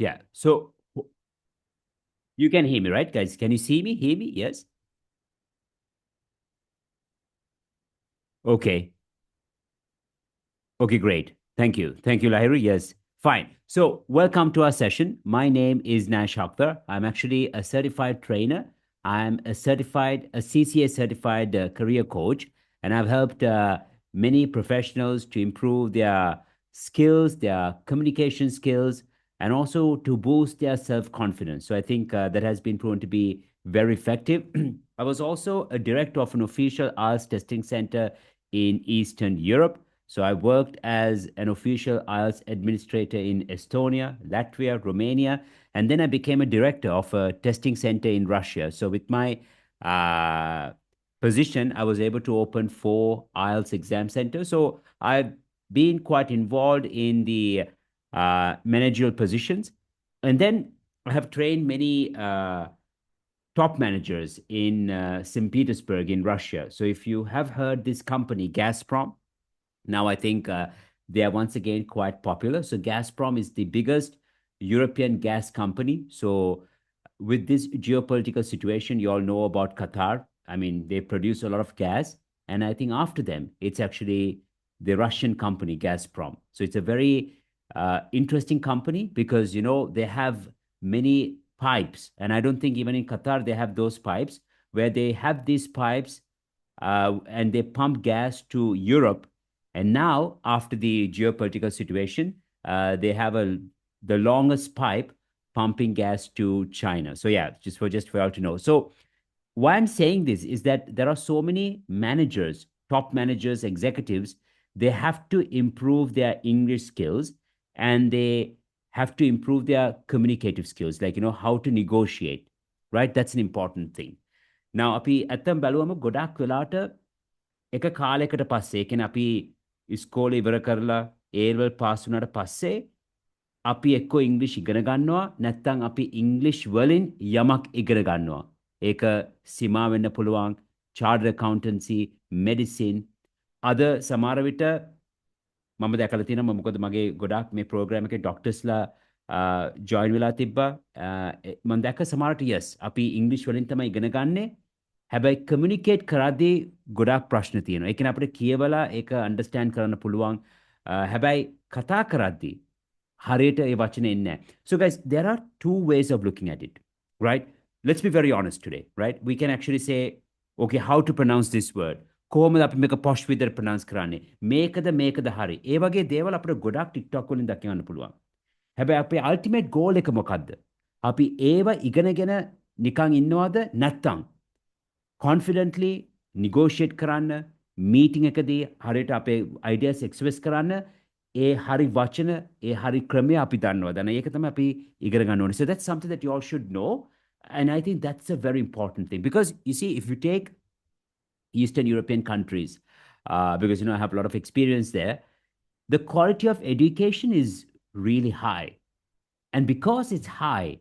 Yeah. So you can hear me, right, guys? Can you see me? Hear me? Yes. Okay. Okay, great. Thank you. Thank you, Lahiri. Yes. Fine. So, welcome to our session. My name is Nash Akhtar. I'm actually a certified trainer. I'm a CCA certified career coach, and I've helped many professionals to improve their skills, their communication skills, and also to boost their self confidence. So, I think that has been proven to be very effective. I was also a director of an official IELTS testing center in Eastern Europe. So I worked as an official IELTS administrator in Estonia, Latvia, Romania, and then I became a director of a testing center in Russia. So with my uh, position, I was able to open four IELTS exam centers. So I've been quite involved in the managerial positions. And then I have trained many top managers in St. Petersburg in Russia. So if you have heard this company, Gazprom, now, I think they are once again quite popular. So, Gazprom is the biggest European gas company. So, with this geopolitical situation, you all know about Qatar. I mean, they produce a lot of gas. And I think after them, it's actually the Russian company, Gazprom. So, it's a very interesting company because, they have many pipes. And I don't think even in Qatar, they have those pipes where they have these pipes and they pump gas to Europe. And now, after the geopolitical situation, they have the longest pipe pumping gas to China. So yeah, just for all to know. So why I'm saying this is that there are so many managers, top managers, executives, they have to improve their English skills and they have to improve their communicative skills, like how to negotiate, right? That's an important thing. Now, අපි ඇත්තම් බැලුවම ගොඩක් වෙලාට එක කාලයකට පස්සේ කියන්නේ අපි ඉස්කෝලේ ඉවර කරලා ඒර්වල් පාස් වුණාට පස්සේ අපි එක්කෝ ඉංග්‍රීසි ඉගෙන ගන්නවා නැත්නම් අපි ඉංග්‍රීසි වලින් යමක් ඉගෙන ගන්නවා. ඒක සීමා වෙන්න පුළුවන් chartered accountancy, medicine. අද සමහර විට මම දැකලා තියෙනවා මොකද මගේ ගොඩාක් මේ ප්‍රෝග්‍රෑම් එකේ ඩොක්ටර්ස්ලා ජොයින් වෙලා තිබ්බා. මම දැක්ක සමහරට yes අපි ඉංග්‍රීසි වලින් තමයි ඉගෙන ගන්නේ. හැබැයි කමියුනිකේට් කරද්දී ගොඩාක් ප්‍රශ්න තියෙනවා. ඒ කියන්නේ අපිට කියවලා ඒක අන්ඩර්ස්ටෑන්ඩ් කරන්න පුළුවන්. හැබැයි කතා කරද්දී හරියට ඒ වචනේ එන්නේ නැහැ. So guys, there are two ways of looking at it, right? Let's be very honest today, right? We can actually say, okay, how to pronounce this word. කොහොමද අපි මේක posh විදිහට pronounce කරන්නේ? මේකද හරි. ඒ වගේ දේවල් අපිට ගොඩක් TikTok වලින් දකින්න පුළුවන්. හැබැයි අපේ ultimate goal එක මොකද්ද? අපි ඒව ඉගෙනගෙන නිකන් ඉන්නවද නැත්නම් confidently negotiate කරන්න meeting එකදී හරියට අපේ ideas express කරන්න ඒ හරි වචන ඒ හරි ක්‍රමය අපි දන්නවද නැ ඒක තමයි අපි ඉගෙන ගන්න ඕනේ. So that's something that you all should know, and I think that's a very important thing because you see if you take Eastern European countries, because I have a lot of experience there, the quality of education is really high, and because it's high,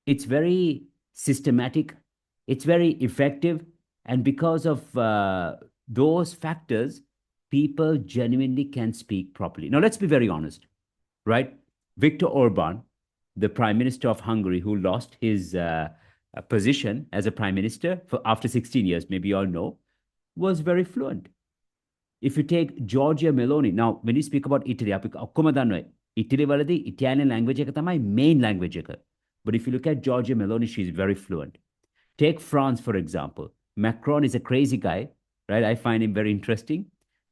it's very systematic, it's very effective, and because of those factors, people genuinely can speak properly. Now, let's be very honest, right? Viktor Orban, the prime minister of Hungary, who lost his position as a prime minister after 16 years, maybe you all know, was very fluent. If you take Giorgia Meloni, now when you speak about Italy, Italy වලදී Italian language එක තමයි main language එක. But if you look at Giorgia Meloni, she's very fluent. Take France, for example. Macron is a crazy guy, right? I find him very interesting.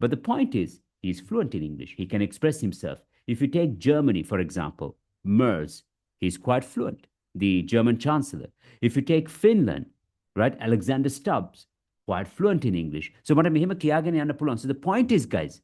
But the point is, he's fluent in English. He can express himself. If you take Germany, for example, Merz, he's quite fluent, the German chancellor. If you take Finland, right, Alexander Stubbs, quite fluent in English. So what I mean, so the point is, guys,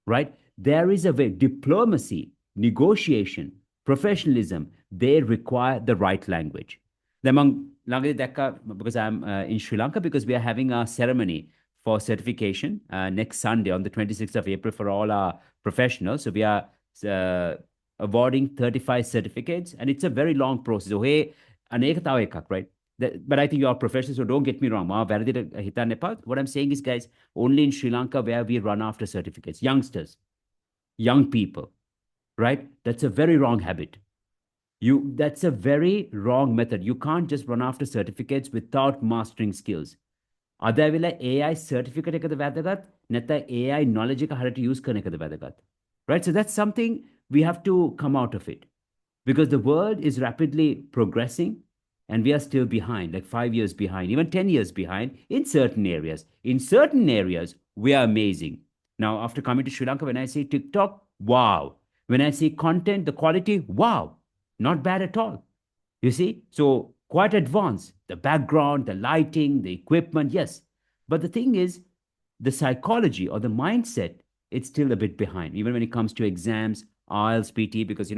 right, there is a way, diplomacy, negotiation, professionalism, they require the right language. Because I'm in Sri Lanka, because we are having a ceremony for certification next Sunday on the 26th of April for all our professionals. So we are awarding 35 certificates, and it's a very long process. So, hey, right? But I think you are professionals, so don't get me wrong. What I'm saying is, guys, only in Sri Lanka where we run after certificates, youngsters, young people, right? That's a very wrong habit. That's a very wrong method. You can't just run after certificates without mastering skills. අද ඇවිල්ලා AI certificate එකද වැදගත් නැත්නම් AI knowledge එක හරියට use කරන එකද වැදගත්. Right? So that's something we have to come out of it because the world is rapidly progressing and we are still behind, like 5 years behind, even 10 years behind in certain areas. In certain areas, we are amazing. Now, after coming to Sri Lanka, when I see TikTok, wow. When I see content, the quality, wow, not bad at all. You see? So quite advanced. The background, the lighting, the equipment, yes. But the thing is, the psychology or the mindset, it's still a bit behind, even when it comes to exams, IELTS, PT, because,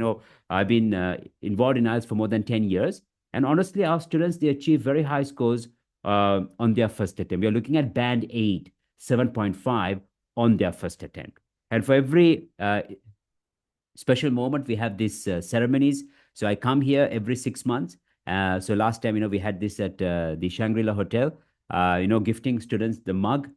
I've been involved in IELTS for more than 10 years. And honestly, our students, they achieve very high scores on their first attempt. We are looking at band 8, 7.5 on their first attempt. And for every special moment, we have these ceremonies. So I come here every 6 months. So last time, we had this at the Shangri-La Hotel, gifting students the mug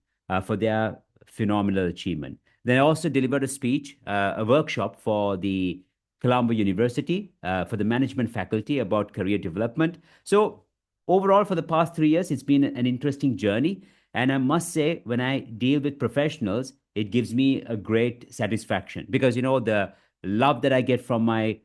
for their phenomenal achievement. Then I also delivered a speech, a workshop for the Colombo University, for the management faculty about career development. So overall, for the past 3 years, it's been an interesting journey. And I must say, when I deal with professionals, it gives me a great satisfaction because, the love that I get from my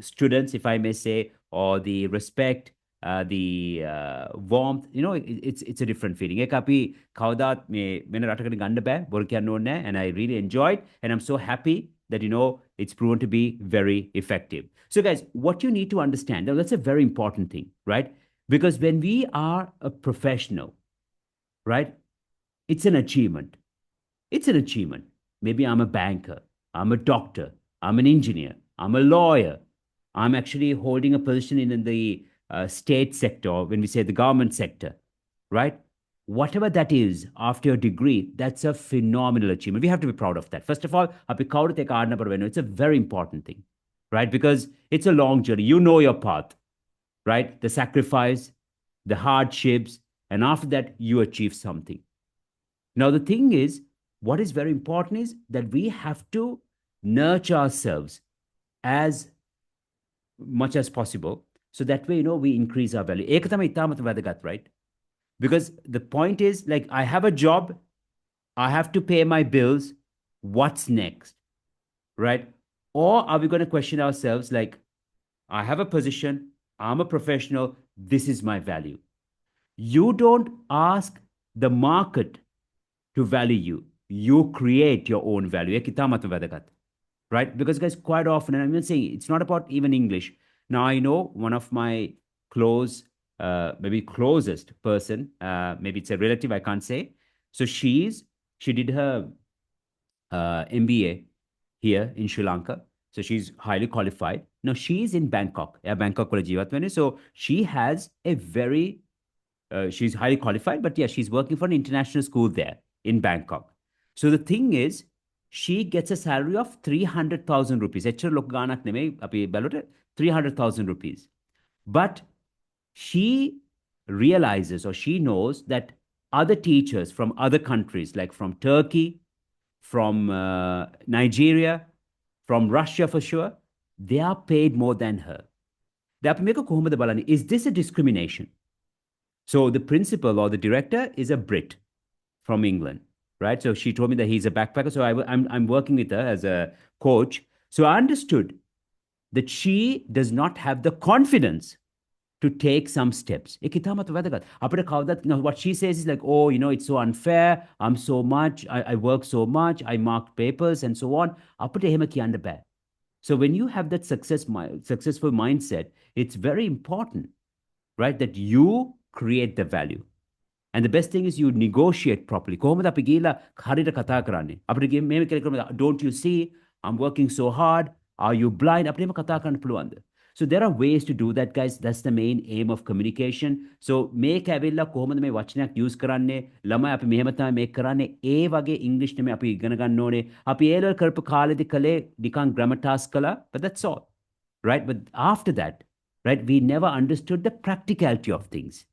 students, if I may say, or the respect, the warmth, it's a different feeling. Ek අපි කවදාත් මේ වෙන රටකට ගන්න බෑ බොරු කියන්න ඕනේ නැහැ. And I really enjoyed and I'm so happy that it's proven to be very effective. So guys, what you need to understand, now that's a very important thing, right? Because when we are a professional, right, it's an achievement. It's an achievement. Maybe I'm a banker, I'm a doctor, I'm an engineer, I'm a lawyer, I'm actually holding a position in the state sector, or when we say the government sector, right? Whatever that is after your degree, that's a phenomenal achievement. We have to be proud of that. First of all, it's a very important thing, right? Because it's a long journey. You know your path, right? The sacrifice, the hardships, and after that, you achieve something. Now, the thing is, what is very important is that we have to nurture ourselves as much as possible. So that way, we increase our value. ඒක තමයි ඉතාමත් වැදගත්, right? Because the point is, like, I have a job, I have to pay my bills. What's next, right? Or are we going to question ourselves, like, I have a position, I'm a professional, this is my value. You don't ask the market to value you. You create your own value. ඒක ඉතාමත් වැදගත්. Right? Because guys, quite often, and I'm not saying it's not about even English. Now I know one of my maybe closest person, maybe it's a relative, I can't say. So she did her MBA here in Sri Lanka. So she's highly qualified. Now she's in Bangkok. Yeah, Bangkok College. So she has a very, she's highly qualified, but yeah, she's working for an international school there in Bangkok. So the thing is, she gets a salary of 300,000 rupees. එච්චර ලොකු ගාණක් නෙමෙයි අපි බැලුවට 300,000 rupees. But she realizes or she knows that other teachers from other countries, like from Turkey, from Nigeria, from Russia for sure, they are paid more than her. Is this a discrimination? So the principal or the director is a Brit from England, right? So she told me that he's a backpacker. So I'm working with her as a coach. So I understood that she does not have the confidence to take some steps. What she says is like, oh, it's so unfair. I'm so much. I work so much. I marked papers and so on. So when you have that successful mindset, it's very important, right, that you create the value. And the best thing is you negotiate properly. Don't you see? I'm working so hard. Are you blind? So there are ways to do that, guys. That's the main aim of communication. So make avilla කොහොමද මේ වචනයක් use කරන්නේ? ළමයි අපි මෙහෙම තමයි මේක කරන්නේ. ඒ වගේ English නෙමෙයි අපි ඉගෙන ගන්න ඕනේ. අපි A level කරපු කාලෙදි කලේ නිකන් grammar task කළා, but that's all. Right? But after that, right, we never understood the practicality of things.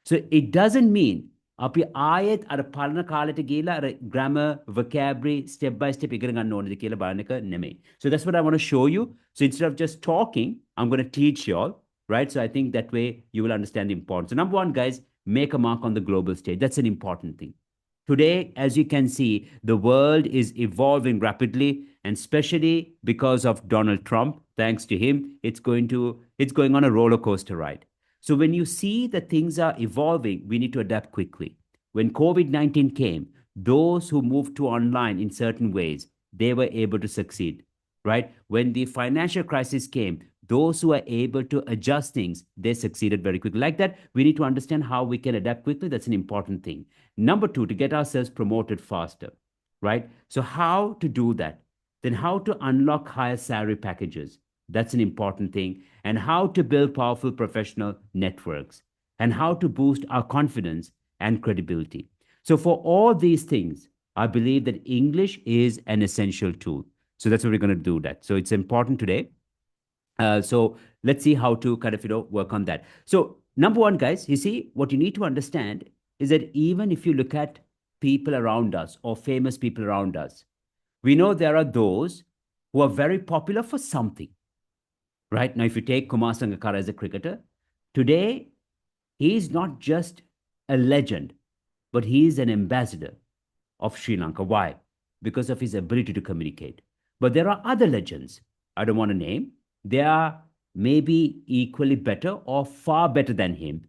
So it doesn't mean අපි ආයෙත් අර පරණ කාලෙට ගිහිලා අර grammar, vocabulary step by step ඉගෙන ගන්න ඕනේද කියලා බලන එක නෙමෙයි. So that's what I want to show you. So instead of just talking, I'm going to teach you all, right? So I think that way you will understand the importance. So number one, guys, make a mark on the global stage. That's an important thing. Today, as you can see, the world is evolving rapidly, and especially because of Donald Trump. Thanks to him, it's going on a roller coaster ride. So when you see that things are evolving, we need to adapt quickly. When COVID-19 came, those who moved to online in certain ways, they were able to succeed, right? When the financial crisis came, those who are able to adjust things, they succeeded very quickly. Like that, we need to understand how we can adapt quickly. That's an important thing. Number two, to get ourselves promoted faster, right? So, how to do that? Then, how to unlock higher salary packages? That's an important thing. And how to build powerful professional networks and how to boost our confidence and credibility. So, for all these things, I believe that English is an essential tool. So, that's what we're going to do that. So, it's important today. So let's see how to kind of work on that. So number one, guys, you see what you need to understand is that even if you look at people around us or famous people around us, we know there are those who are very popular for something, right? Now, if you take Kumar Sangakkara as a cricketer, today he is not just a legend, but he is an ambassador of Sri Lanka. Why? Because of his ability to communicate. But there are other legends I don't want to name. They are maybe equally better or far better than him,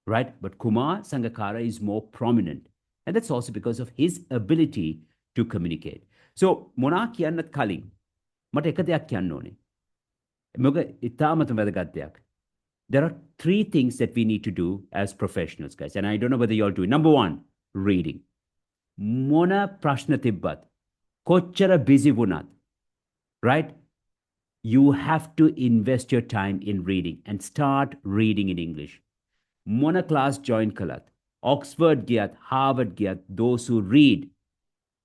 right? But Kumar Sangakkara is more prominent. And that's also because of his ability to communicate. So, මොනා කියන්නත් කලින් මට එක දෙයක් කියන්න ඕනේ. මොකද ඉතාමත් වැදගත් දෙයක්. There are three things that we need to do as professionals, guys. And I don't know whether you all do it. Number one, reading. Mona prashna tibbat. Kochara busy vunat. Right? You have to invest your time in reading and start reading in English. Mona class join kalat. Oxford giyat, Harvard giyat, those who read,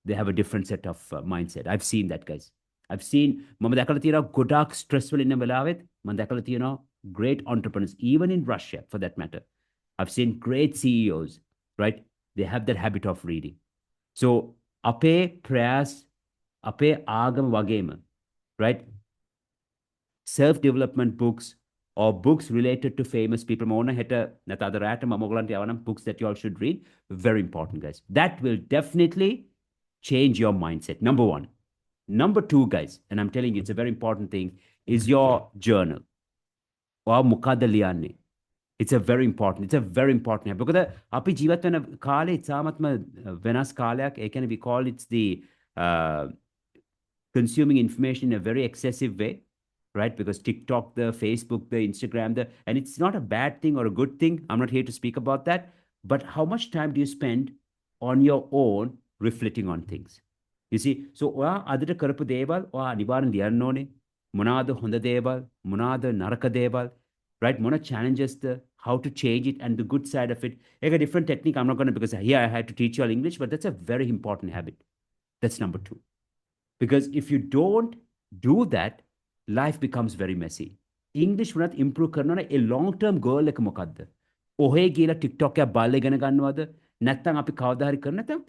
they have a different set of mindset. I've seen that, guys. I've seen, මම දැකලා තියෙනවා ගොඩාක් stressful ඉන්න වෙලාවෙත් මම දැකලා තියෙනවා great entrepreneurs, even in Russia for that matter. I've seen great CEOs, right? They have that habit of reading. So, අපේ ප්‍රයාස, අපේ ආගම වගේම, right? Self-development books or books related to famous people. Books that you all should read. Very important, guys. That will definitely change your mindset. Number one. Number two, guys, and I'm telling you, it's a very important thing, is your journal. Or mukadaliyane. It's a very important habit. Because api jivat vena kale itsamatma venas kalayak, we call it's the consuming information in a very excessive way. Right? Because TikTok, the Facebook, the Instagram, and it's not a bad thing or a good thing. I'm not here to speak about that. But how much time do you spend on your own reflecting on things? You see, so adita karapu deval or anivaran liyanone, monada honda deval, monada naraka deval, right? Mona challenges how to change it and the good side of it. A different technique. I'm not going to, because here I had to teach you all English, but that's a very important habit. That's number two. Because if you don't do that, life becomes very messy. English වුණත් improve කරනවා a long term goal එක මොකද්ද? ඔහේ ගිහලා TikTok එක බලලා ඉගෙන ගන්නවද? නැත්නම් අපි කවදා හරි කරන නැත්නම්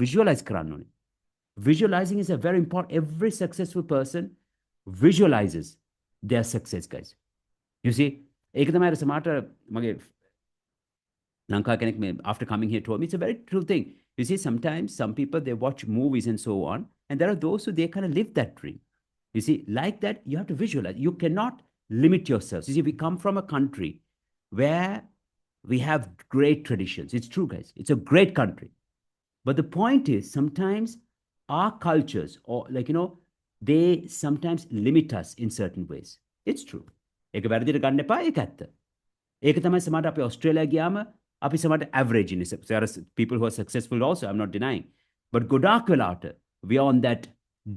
visualize කරන්න ඕනේ. Visualizing is a very important. Every successful person visualizes their success, guys. You see, ඒක තමයි අර සමහරට මගේ ලංකා කෙනෙක් after coming here told me it's a very true thing. You see, sometimes some people they watch movies and so on, and there are those who they kind of live that dream. You see, like that, you have to visualize. You cannot limit yourselves. You see, we come from a country where we have great traditions. It's true, guys. It's a great country. But the point is, sometimes our cultures, or they sometimes limit us in certain ways. It's true. ඒක වැරදිට ගන්න එපා, ඒක ඇත්ත. ඒක තමයි සමහරට අපි ඔස්ට්‍රේලියා ගියාම අපි සමහරට average in it. There are people who are successful also, I'm not denying. But ගොඩාක් වෙලාවට we are on that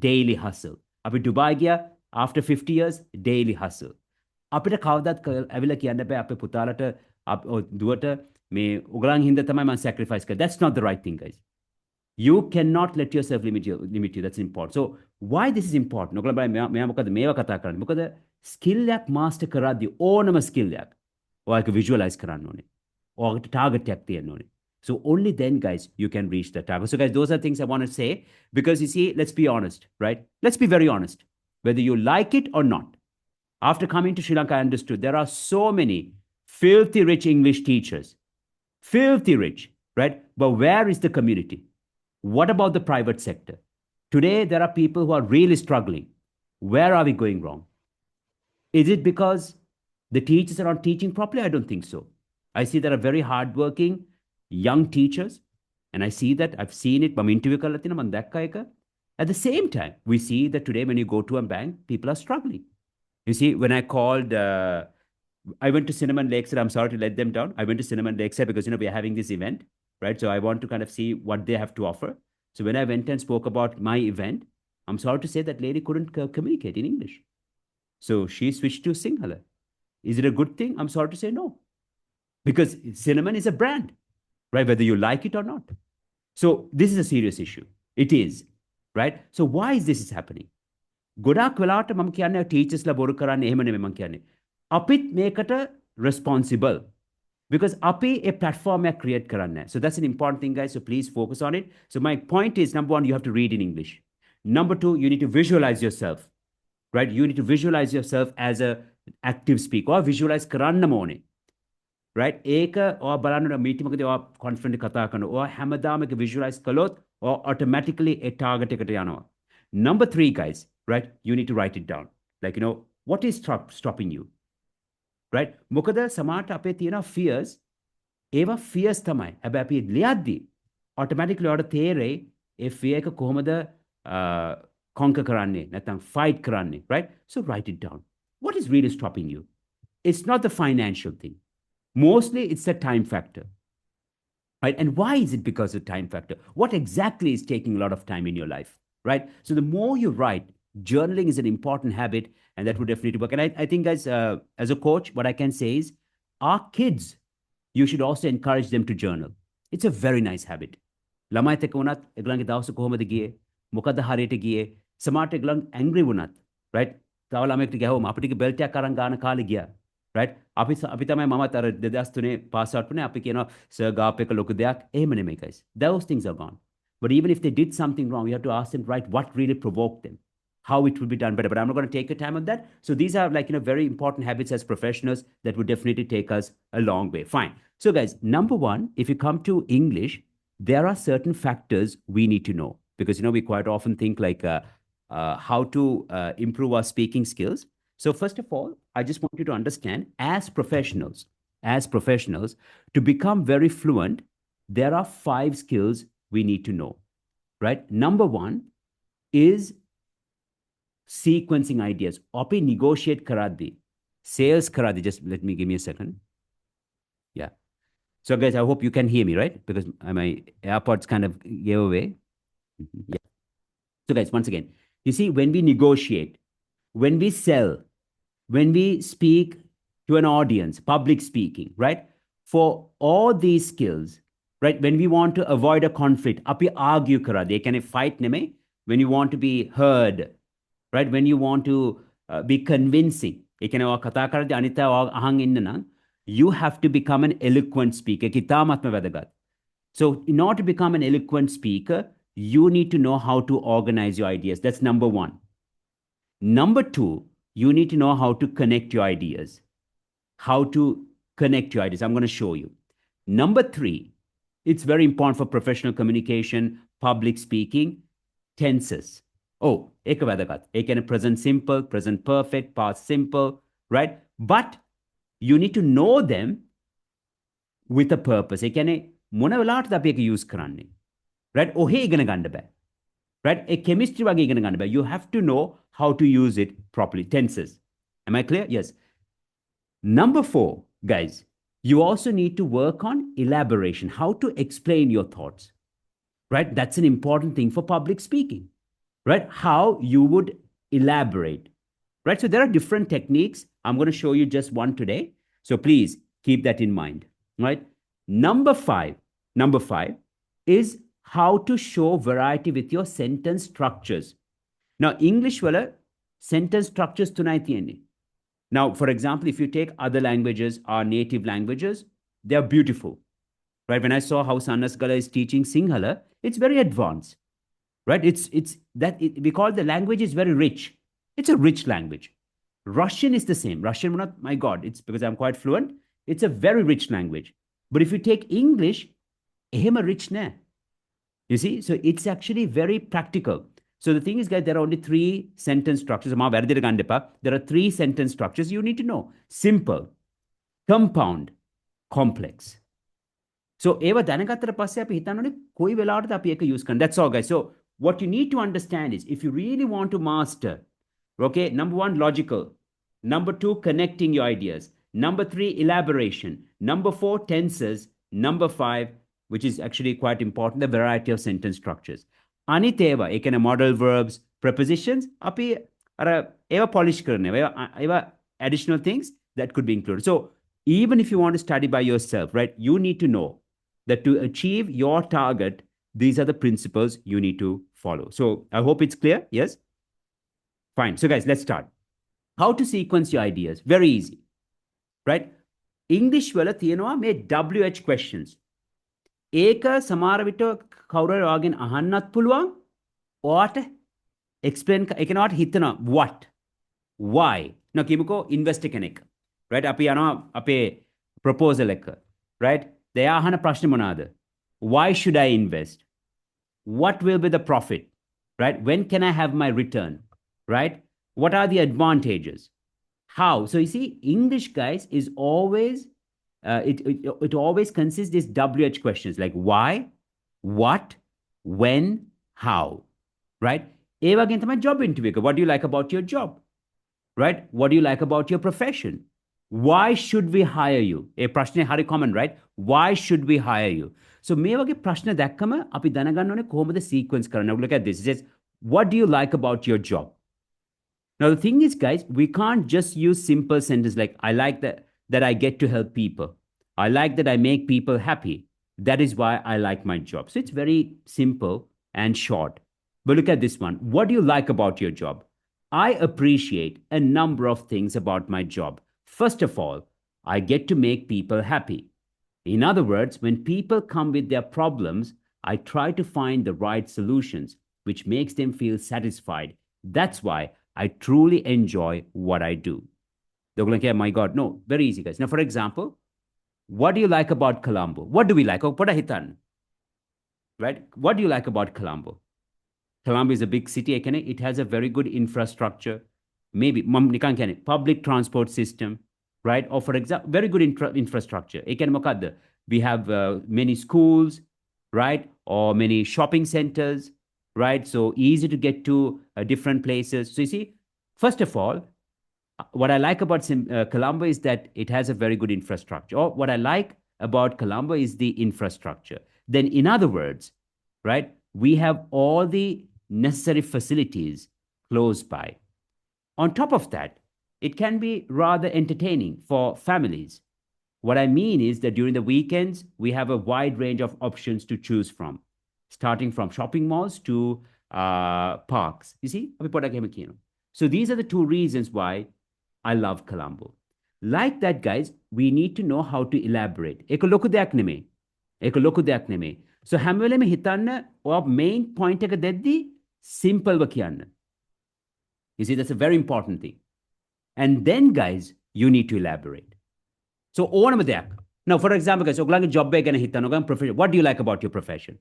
daily hustle. අපි ඩුබායි ගියා after 50 years daily hustle. අපිට කවදාත් ඇවිල්ලා කියන්න බෑ අපේ පුතාලට දුවට මේ උගලන් හින්දා තමයි මම sacrifice කරා. That's not the right thing, guys. You cannot let yourself limit you. That's important. So why this is important? ඔගලන් බලන්න මෙයා මොකද මේවා කතා කරන්නේ? මොකද skill එකක් master කරද්දී ඕනම skill එකක් ඔයාලක visualize කරන්න ඕනේ. or target tech තියෙන්න ඕනේ. So only then, guys, you can reach the target. So, guys, those are things I want to say because you see, let's be honest, right? Let's be very honest. Whether you like it or not, after coming to Sri Lanka, I understood there are so many filthy rich English teachers, filthy rich, right? But where is the community? What about the private sector? Today, there are people who are really struggling. Where are we going wrong? Is it because the teachers are not teaching properly? I don't think so. I see there are very hardworking young teachers, and I see that I've seen it. At the same time, we see that today when you go to a bank, people are struggling. You see, when I called, I went to Cinnamon Lakeside. I'm sorry to let them down. I went to Cinnamon Lakeside because we're having this event, right? So I want to kind of see what they have to offer. So when I went and spoke about my event, I'm sorry to say that lady couldn't communicate in English. So she switched to Sinhala. Is it a good thing? I'm sorry to say no. Because cinnamon is a brand, right? Whether you like it or not. So this is a serious issue. It is, right? So why is this happening? ගොඩක් වෙලාවට මම කියන්නේ ටීචර්ස්ලා බොරු කරන්නේ එහෙම නෙමෙයි මම කියන්නේ. අපිත් මේකට responsible because අපි a platform එක create කරන්නේ. So that's an important thing, guys. So please focus on it. So my point is, number one, you have to read in English. Number two, you need to visualize yourself, right? You need to visualize yourself as a active speaker or visualize කරන්න ඕනේ. Right? ඒක ඔයා බලන්න meeting එකකදී ඔයා confident කතා කරනවා. ඔයා හැමදාම ඒක visualize කළොත් ඔයා automatically ඒ target එකට යනවා. Number three, guys, right? You need to write it down. Like, what is stopping you? Right? මොකද සමහරට අපේ තියෙන fears, ඒවා fears තමයි. හැබැයි අපි ලියද්දී automatically ඔයාට තේරෙයි ඒ fear එක කොහොමද conquer කරන්නේ නැත්නම් fight කරන්නේ, right? So write it down. What is really stopping you? It's not the financial thing. Mostly it's the time factor. Right? And why is it because of time factor? What exactly is taking a lot of time in your life? Right? So the more you write, journaling is an important habit, and that would definitely work. And I think, guys, as a coach, what I can say is our kids, you should also encourage them to journal. It's a very nice habit. ළමයි එක්ක වුණත් ඒගොල්ලන්ගේ දවස කොහොමද ගියේ? මොකද හරියට ගියේ? සමහරට ඒගොල්ලන් angry වුණත්, right? තව ළමයෙක්ට ගහුවම අපිට බෙල්ට් එකක් අරන් ගන්න කාලේ ගියා. right? අපි තමයි මමත් අර 2003 pass out වුණේ අපි කියනවා සර් ගාප් එක ලොකු දෙයක් එහෙම නෙමෙයි guys. Those things are gone. But even if they did something wrong, you have to ask them, right, what really provoked them? How it will be done better. But I'm not going to take your time on that. So these are like, very important habits as professionals that would definitely take us a long way. Fine. So guys, number one, if you come to English, there are certain factors we need to know because, we quite often think like how to improve our speaking skills. So first of all, I just want you to understand as professionals, to become very fluent, there are 5 skills we need to know, right? Number one is sequencing ideas. Opi negotiate karadi, sales karadi. Just give me a second. Yeah. So guys, I hope you can hear me, right? Because my AirPods kind of gave away. Yeah. So guys, once again, you see, when we negotiate, when we sell, when we speak to an audience, public speaking, right? For all these skills, right? When we want to avoid a conflict, api argue kara, they can fight neme. When you want to be heard, right? When you want to be convincing, you have to become an eloquent speaker. So in order to become an eloquent speaker, you need to know how to organize your ideas. That's number one. Number two, you need to know how to connect your ideas. How to connect your ideas. I'm going to show you. Number three, it's very important for professional communication, public speaking, tenses. Oh, එක වැදගත්. ඒ කියන්නේ present simple, present perfect, past simple, right? But you need to know them with a purpose. ඒ කියන්නේ මොන වෙලාවටද අපි ඒක use කරන්නේ? Right? ඔහේ ඉගෙන ගන්න බෑ. Right? A chemistry වගේ ඉගෙන ගන්න බෑ. You have to know how to use it properly. Tenses. Am I clear? Yes. Number 4, guys, you also need to work on elaboration, how to explain your thoughts. Right? That's an important thing for public speaking. Right? How you would elaborate. Right? So there are different techniques. I'm going to show you just one today. So please keep that in mind. Right? Number 5 is how to show variety with your sentence structures. Now, English wala sentence structures tunai tiyenne. Now, for example, if you take other languages, our native languages, they are beautiful, right? When I saw how Sanasgala is teaching Sinhala, it's very advanced, right? We call the language is very rich. It's a rich language. Russian is the same. Russian, not my God, it's because I'm quite fluent. It's a very rich language. But if you take English, එහෙම rich නෑ. You see, so it's actually very practical. So the thing is, guys, there are only three sentence structures. There are three sentence structures you need to know: simple, compound, complex. So ඒව දැනගත්තට පස්සේ අපි හිතන්න ඕනේ කොයි වෙලාවටද අපි ඒක use කරන්නේ. That's all, guys. So what you need to understand is, if you really want to master, okay, number one, logical. Number two, connecting your ideas. Number three, elaboration. Number four, tenses. Number five, which is actually quite important, the variety of sentence structures. අනිත් ඒවා, ඒ කියන්නේ modal verbs, prepositions, අපි අර ඒවා polish කරන ඒවා additional things that could be included. So even if you want to study by yourself, right, you need to know that to achieve your target, these are the principles you need to follow. So I hope it's clear. Yes? Fine. So guys, let's start. How to sequence your ideas? Very easy, right? English වල තියෙනවා මේ WH questions. ඒක සමහර විට කවුරු හරි ඔයාගෙන් අහන්නත් පුළුවන්. ඔයාට explain ඒ කියන්නේ ඔයාට හිතනවා what, why. now කිමුකෝ investor කෙනෙක්, right? අපි යනවා අපේ proposal එක, right? දෙයා අහන ප්‍රශ්නේ මොනවාද? Why should I invest? What will be the profit? Right? When can I have my return? Right? What are the advantages? How? So you see, English, guys, is always it always consists these WH questions like why, what, when, how. Right? ඒ වගේම තමයි job interview එක. What do you like about your job? Right? What do you like about your profession? Why should we hire you? A ප්‍රශ්නේ හරි common, right? Why should we hire you? So මේ වගේ ප්‍රශ්න දැක්කම අපි දැනගන්න ඕනේ කොහොමද sequence කරන්න. Look at this. It says, what do you like about your job? Now the thing is, guys, we can't just use simple sentences like I like that I get to help people. I like that I make people happy. That is why I like my job. So it's very simple and short. But look at this one. What do you like about your job? I appreciate a number of things about my job. First of all, I get to make people happy. In other words, when people come with their problems, I try to find the right solutions, which makes them feel satisfied. That's why I truly enjoy what I do. They're going, my God, no, very easy, guys. Now, for example, what do you like about Colombo? What do we like? Right? What do you like about Colombo? Colombo is a big city. It has a very good infrastructure. Maybe public transport system, right? Or for example, very good infrastructure. We have many schools, right? Or many shopping centers, right? So easy to get to different places. So you see, first of all, what I like about Colombo is that it has a very good infrastructure. Or what I like about Colombo is the infrastructure. Then in other words, right, we have all the necessary facilities close by. On top of that, it can be rather entertaining for families. What I mean is that during the weekends, we have a wide range of options to choose from, starting from shopping malls to parks. You see? So these are the two reasons why I love Colombo. Like that, guys, we need to know how to elaborate. ඒක ලොකු දෙයක් නෙමෙයි. So හැම වෙලේම හිතන්න ඔය main point එක දෙද්දී simple ව කියන්න. You see, that's a very important thing. And then, guys, you need to elaborate. So ඕනම දෙයක්. Now, for example, guys, ඔයගොල්ලන්ගේ job එක ගැන හිතන්න. ඔයගොල්ලන් profession. What do you like about your profession?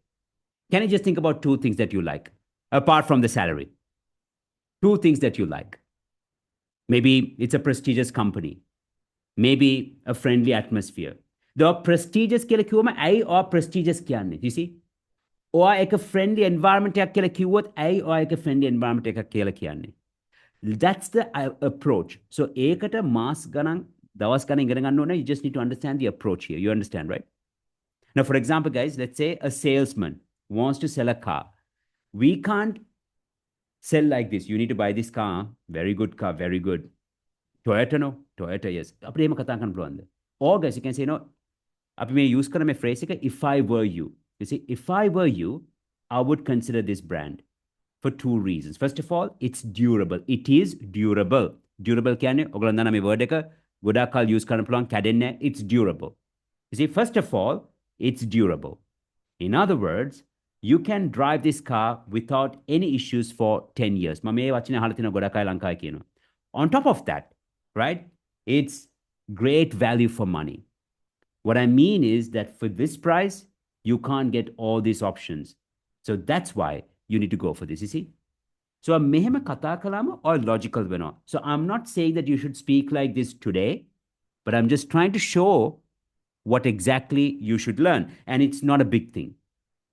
Can you just think about two things that you like, apart from the salary? Two things that you like. Maybe it's a prestigious company. Maybe a friendly atmosphere. The prestigious කියලා කිව්වම ඇයි or prestigious කියන්නේ? You see? Or එක friendly environment එකක් කියලා කිව්වොත් ඇයි or එක friendly environment එකක් කියලා කියන්නේ? That's the approach. So ඒකට මාස් ගණන් දවස් ගණන් ඉගෙන ගන්න ඕනේ. You just need to understand the approach here. You understand, right? Now, for example, guys, let's say a salesman wants to sell a car. We can't sell like this. You need to buy this car. Very good car, very good. Toyota, no? Toyota, yes. අපිට එහෙම කතා කරන්න පුළුවන්ද? Or guys, you can say, no, අපි මේ use කරන මේ phrase එක, if I were you. You see, if I were you, I would consider this brand for two reasons. First of all, it's durable. It is durable. Durable කියන්නේ ඔයගොල්ලෝ දන්නා මේ word එක ගොඩාක් කල් use කරන්න පුළුවන් කැඩෙන්නේ නැහැ. It's durable. You see, first of all, it's durable. In other words, you can drive this car without any issues for 10 years. On top of that, right, it's great value for money. What I mean is that for this price, you can't get all these options. So that's why you need to go for this, you see? So mehema kata kalama or logical vena. So I'm not saying that you should speak like this today, but I'm just trying to show what exactly you should learn. And it's not a big thing.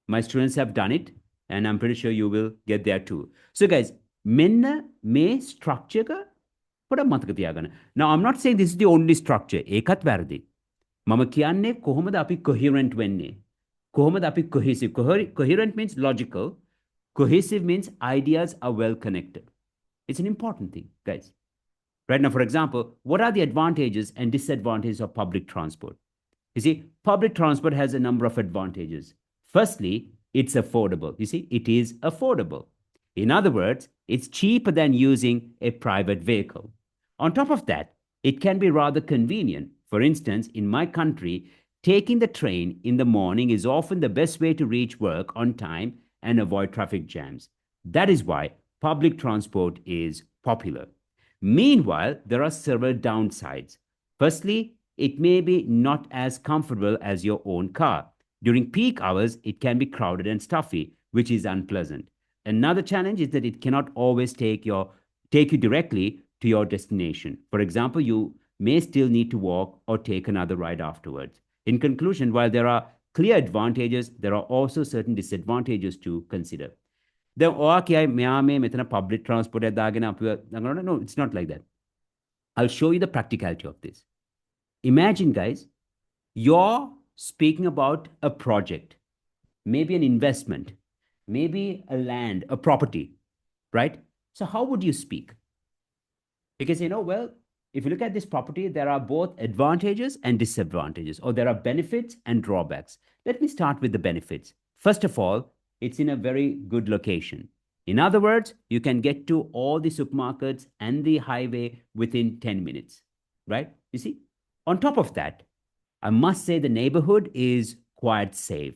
My students have done it, and I'm pretty sure you will get there too. So, guys, menna may structure ka පොඩ මතක තියාගන්න. Now, I'm not saying this is the only structure. ඒකත් වැරදි. මම කියන්නේ කොහොමද අපි coherent වෙන්නේ? කොහොමද අපි cohesive? Coherent means logical. Cohesive means ideas are well connected. It's an important thing, guys. Right now, for example, what are the advantages and disadvantages of public transport? You see, public transport has a number of advantages. Firstly, it's affordable. You see, it is affordable. In other words, it's cheaper than using a private vehicle. On top of that, it can be rather convenient. For instance, in my country, taking the train in the morning is often the best way to reach work on time and avoid traffic jams. That is why public transport is popular. Meanwhile, there are several downsides. Firstly, it may be not as comfortable as your own car. During peak hours, it can be crowded and stuffy, which is unpleasant. Another challenge is that it cannot always take you directly to your destination. For example, you may still need to walk or take another ride afterwards. In conclusion, while there are clear advantages, there are also certain disadvantages to consider. දැන් ඔයා කියයි මෙයා මේ මෙතන public transport එක දාගෙන අපිව no, it's not like that. I'll show you the practicality of this. Imagine, guys, you're speaking about a project, maybe an investment, maybe a land, a property, right? So how would you speak? Because, well, if you look at this property, there are both advantages and disadvantages, or there are benefits and drawbacks. Let me start with the benefits. First of all, it's in a very good location. In other words, you can get to all the supermarkets and the highway within 10 minutes, right? You see? On top of that, I must say the neighborhood is quite safe.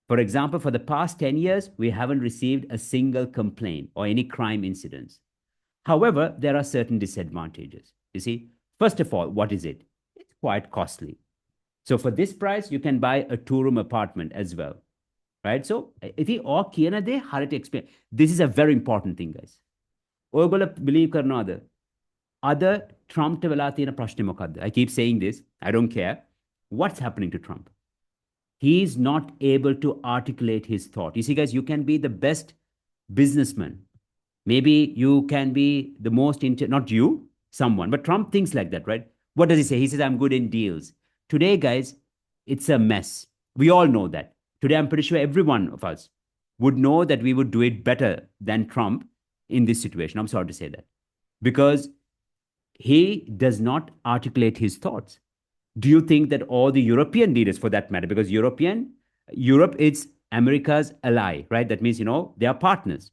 For example, for the past 10 years, we haven't received a single complaint or any crime incidents. However, there are certain disadvantages. You see, first of all, what is it? It's quite costly. So for this price, you can buy a two-room apartment as well, right? So if you all කියන දේ හරියට explain. This is a very important thing, guys. ඔයගොල්ලෝ believe කරනවද? අද Trumpට වෙලා තියෙන ප්‍රශ්නේ මොකද්ද? I keep saying this. I don't care. What's happening to Trump? He's not able to articulate his thought. You see, guys, you can be the best businessman. Maybe you can be the most, not you, someone, but Trump thinks like that, right? What does he say? He says, I'm good in deals. Today, guys, it's a mess. We all know that. Today, I'm pretty sure every one of us would know that we would do it better than Trump in this situation. I'm sorry to say that. Because he does not articulate his thoughts. Do you think that all the European leaders, for that matter, because Europe is America's ally, right? That means, they are partners.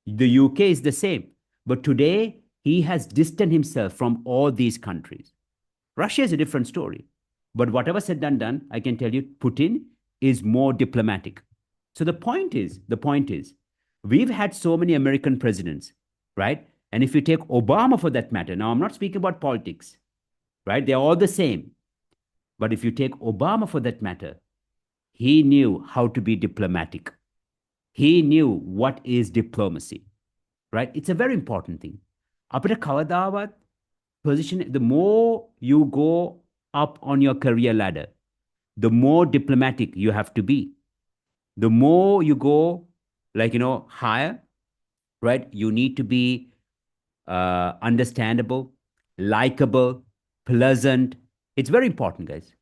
The UK is the same. But today, he has distanced himself from all these countries. Russia is a different story. But whatever said and done, I can tell you, Putin is more diplomatic. So the point is, we've had so many American presidents, right? And if you take Obama for that matter, now I'm not speaking about politics, right? They're all the same. But if you take Obama for that matter, he knew how to be diplomatic. He knew what is diplomacy, right? It's a very important thing. අපිට කවදාවත් position, the more you go up on your career ladder, the more diplomatic you have to be. The more you go, higher, right? You need to be understandable, likable, pleasant. It's very important, guys.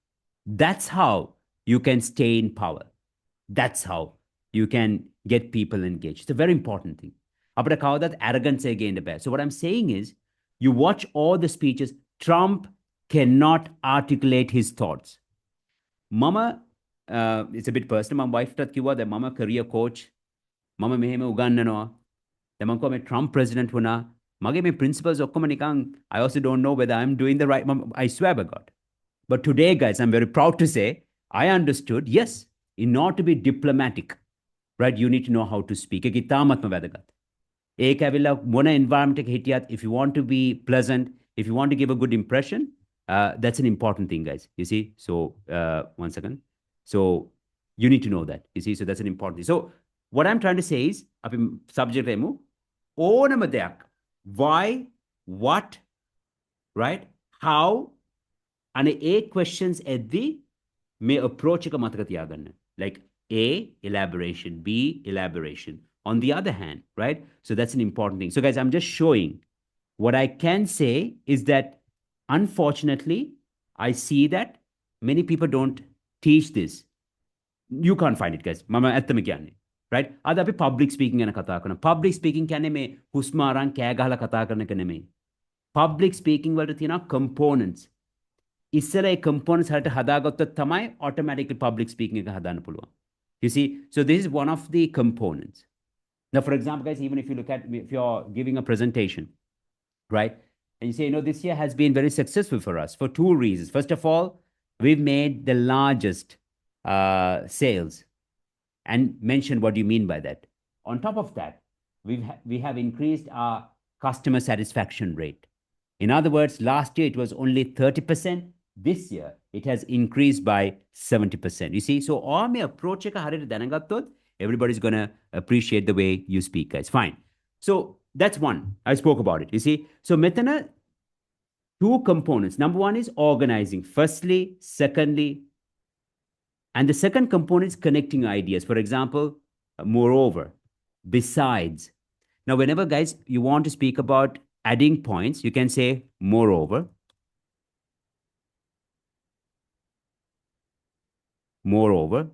That's how you can stay in power. That's how you can get people engaged. It's a very important thing. අපිට කවදාවත් arrogance එක ගේන්න බෑ. So what I'm saying is, you watch all the speeches, Trump cannot articulate his thoughts. Mama, it's a bit personal. My wife ටත් කිව්වා දැන් මම career coach. මම මෙහෙම උගන්වනවා. දැන් මම කොහොම Trump president වුණා. මගේ මේ principles ඔක්කොම නිකන් I also don't know whether I'm doing the right. I swear by God. But today, guys, I'm very proud to say I understood, yes, in order to be diplomatic, right, you need to know how to speak. ඒක ඉතාමත්ම වැදගත්. ඒක ඇවිල්ලා මොන environment එක හිටියත්, if you want to be pleasant, if you want to give a good impression, that's an important thing, guys. You see? So, one second. So, you need to know that. You see? So, that's an important thing. So, what I'm trying to say is, අපි subject එකෙමු. ඕනම දෙයක්. Why, what, right? How, and A questions එද්දී may approach එක මතක තියාගන්න. Like A, elaboration, B, elaboration. On the other hand, right? So that's an important thing. So, guys, I'm just showing what I can say is that unfortunately, I see that many people don't teach this. You can't find it, guys. Mama ඇත්තම කියන්නේ. Right? අද අපි public speaking ගැන කතා කරනවා. Public speaking කියන්නේ මේ හුස්ම අරන් කෑ ගහලා කතා කරන එක නෙමෙයි. Public speaking වලට තියෙනවා components. ඉස්සර ඒ components හරියට හදාගත්තොත් තමයි automatically public speaking එක හදාන්න පුළුවන්. You see? So this is one of the components. Now, for example, guys, even if you look at, if you're giving a presentation, right? And you say, this year has been very successful for us for two reasons. First of all, we've made the largest sales, and mention what you mean by that. On top of that, we have increased our customer satisfaction rate. In other words, last year it was only 30%. This year, it has increased by 70%. You see, so all my approach එක හරියට දැනගත්තොත්, everybody's going to appreciate the way you speak, guys. Fine. So that's one. I spoke about it. You see, so metana, two components. Number one is organizing. Firstly, secondly, and the second component is connecting ideas. For example, moreover, besides. Now, whenever, guys, you want to speak about adding points, you can say moreover. Moreover.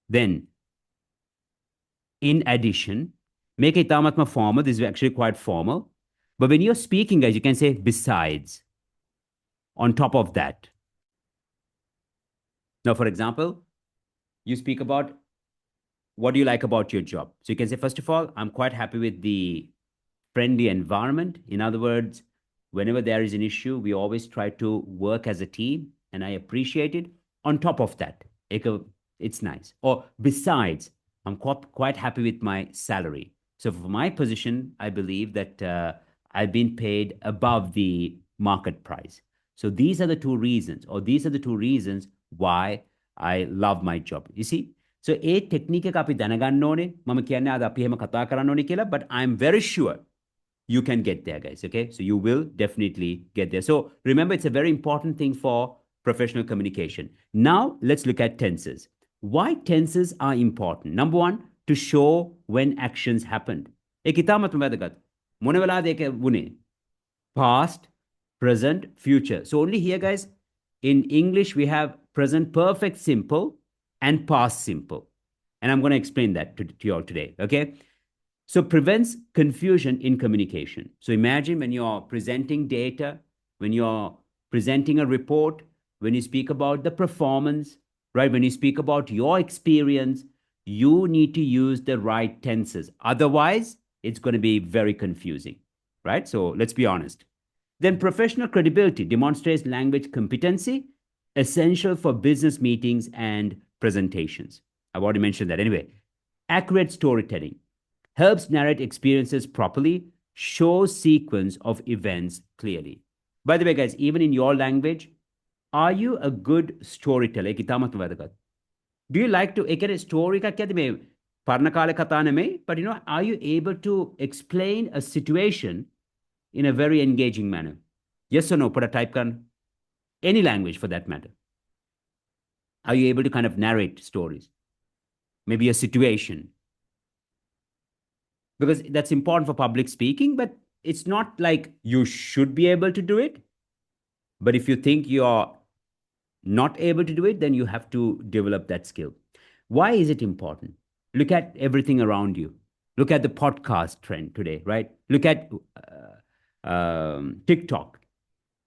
Then, in addition, make it tamatma formal. This is actually quite formal. But when you're speaking, guys, you can say besides. On top of that. Now, for example, you speak about what do you like about your job. So you can say, first of all, I'm quite happy with the friendly environment. In other words, whenever there is an issue, we always try to work as a team, and I appreciate it. On top of that, it's nice. Or besides, I'm quite happy with my salary. So for my position, I believe that I've been paid above the market price. So these are the two reasons, why I love my job. You see? So a technique එක අපි දැනගන්න ඕනේ. මම කියන්නේ අද අපි එහෙම කතා කරන්න ඕනේ කියලා, but I'm very sure you can get there, guys. Okay? So you will definitely get there. So remember, it's a very important thing for professional communication. Now, let's look at tenses. Why tenses are important? Number one, to show when actions happened. ඒක ඉතාමත් වැදගත්. මොන වෙලාවද ඒක වුනේ? Past, present, future. So only here, guys, in English, we have present perfect simple and past simple. And I'm going to explain that to you all today, okay? So prevents confusion in communication. So imagine when you're presenting data, when you're presenting a report, when you speak about the performance, right? When you speak about your experience, you need to use the right tenses. Otherwise, it's going to be very confusing, right? So let's be honest. Then professional credibility demonstrates language competency, essential for business meetings and presentations. I've already mentioned that. Anyway, accurate storytelling helps narrate experiences properly, shows sequence of events clearly. By the way, guys, even in your language, are you a good storyteller? Do you like to a story but are you able to explain a situation in a very engaging manner? Yes or no? Put a type can any language for that matter. Are you able to kind of narrate stories? Maybe a situation. Because that's important for public speaking, but it's not like you should be able to do it. But if you think you're not able to do it, then you have to develop that skill. Why is it important? Look at everything around you. Look at the podcast trend today, right? Look at TikTok,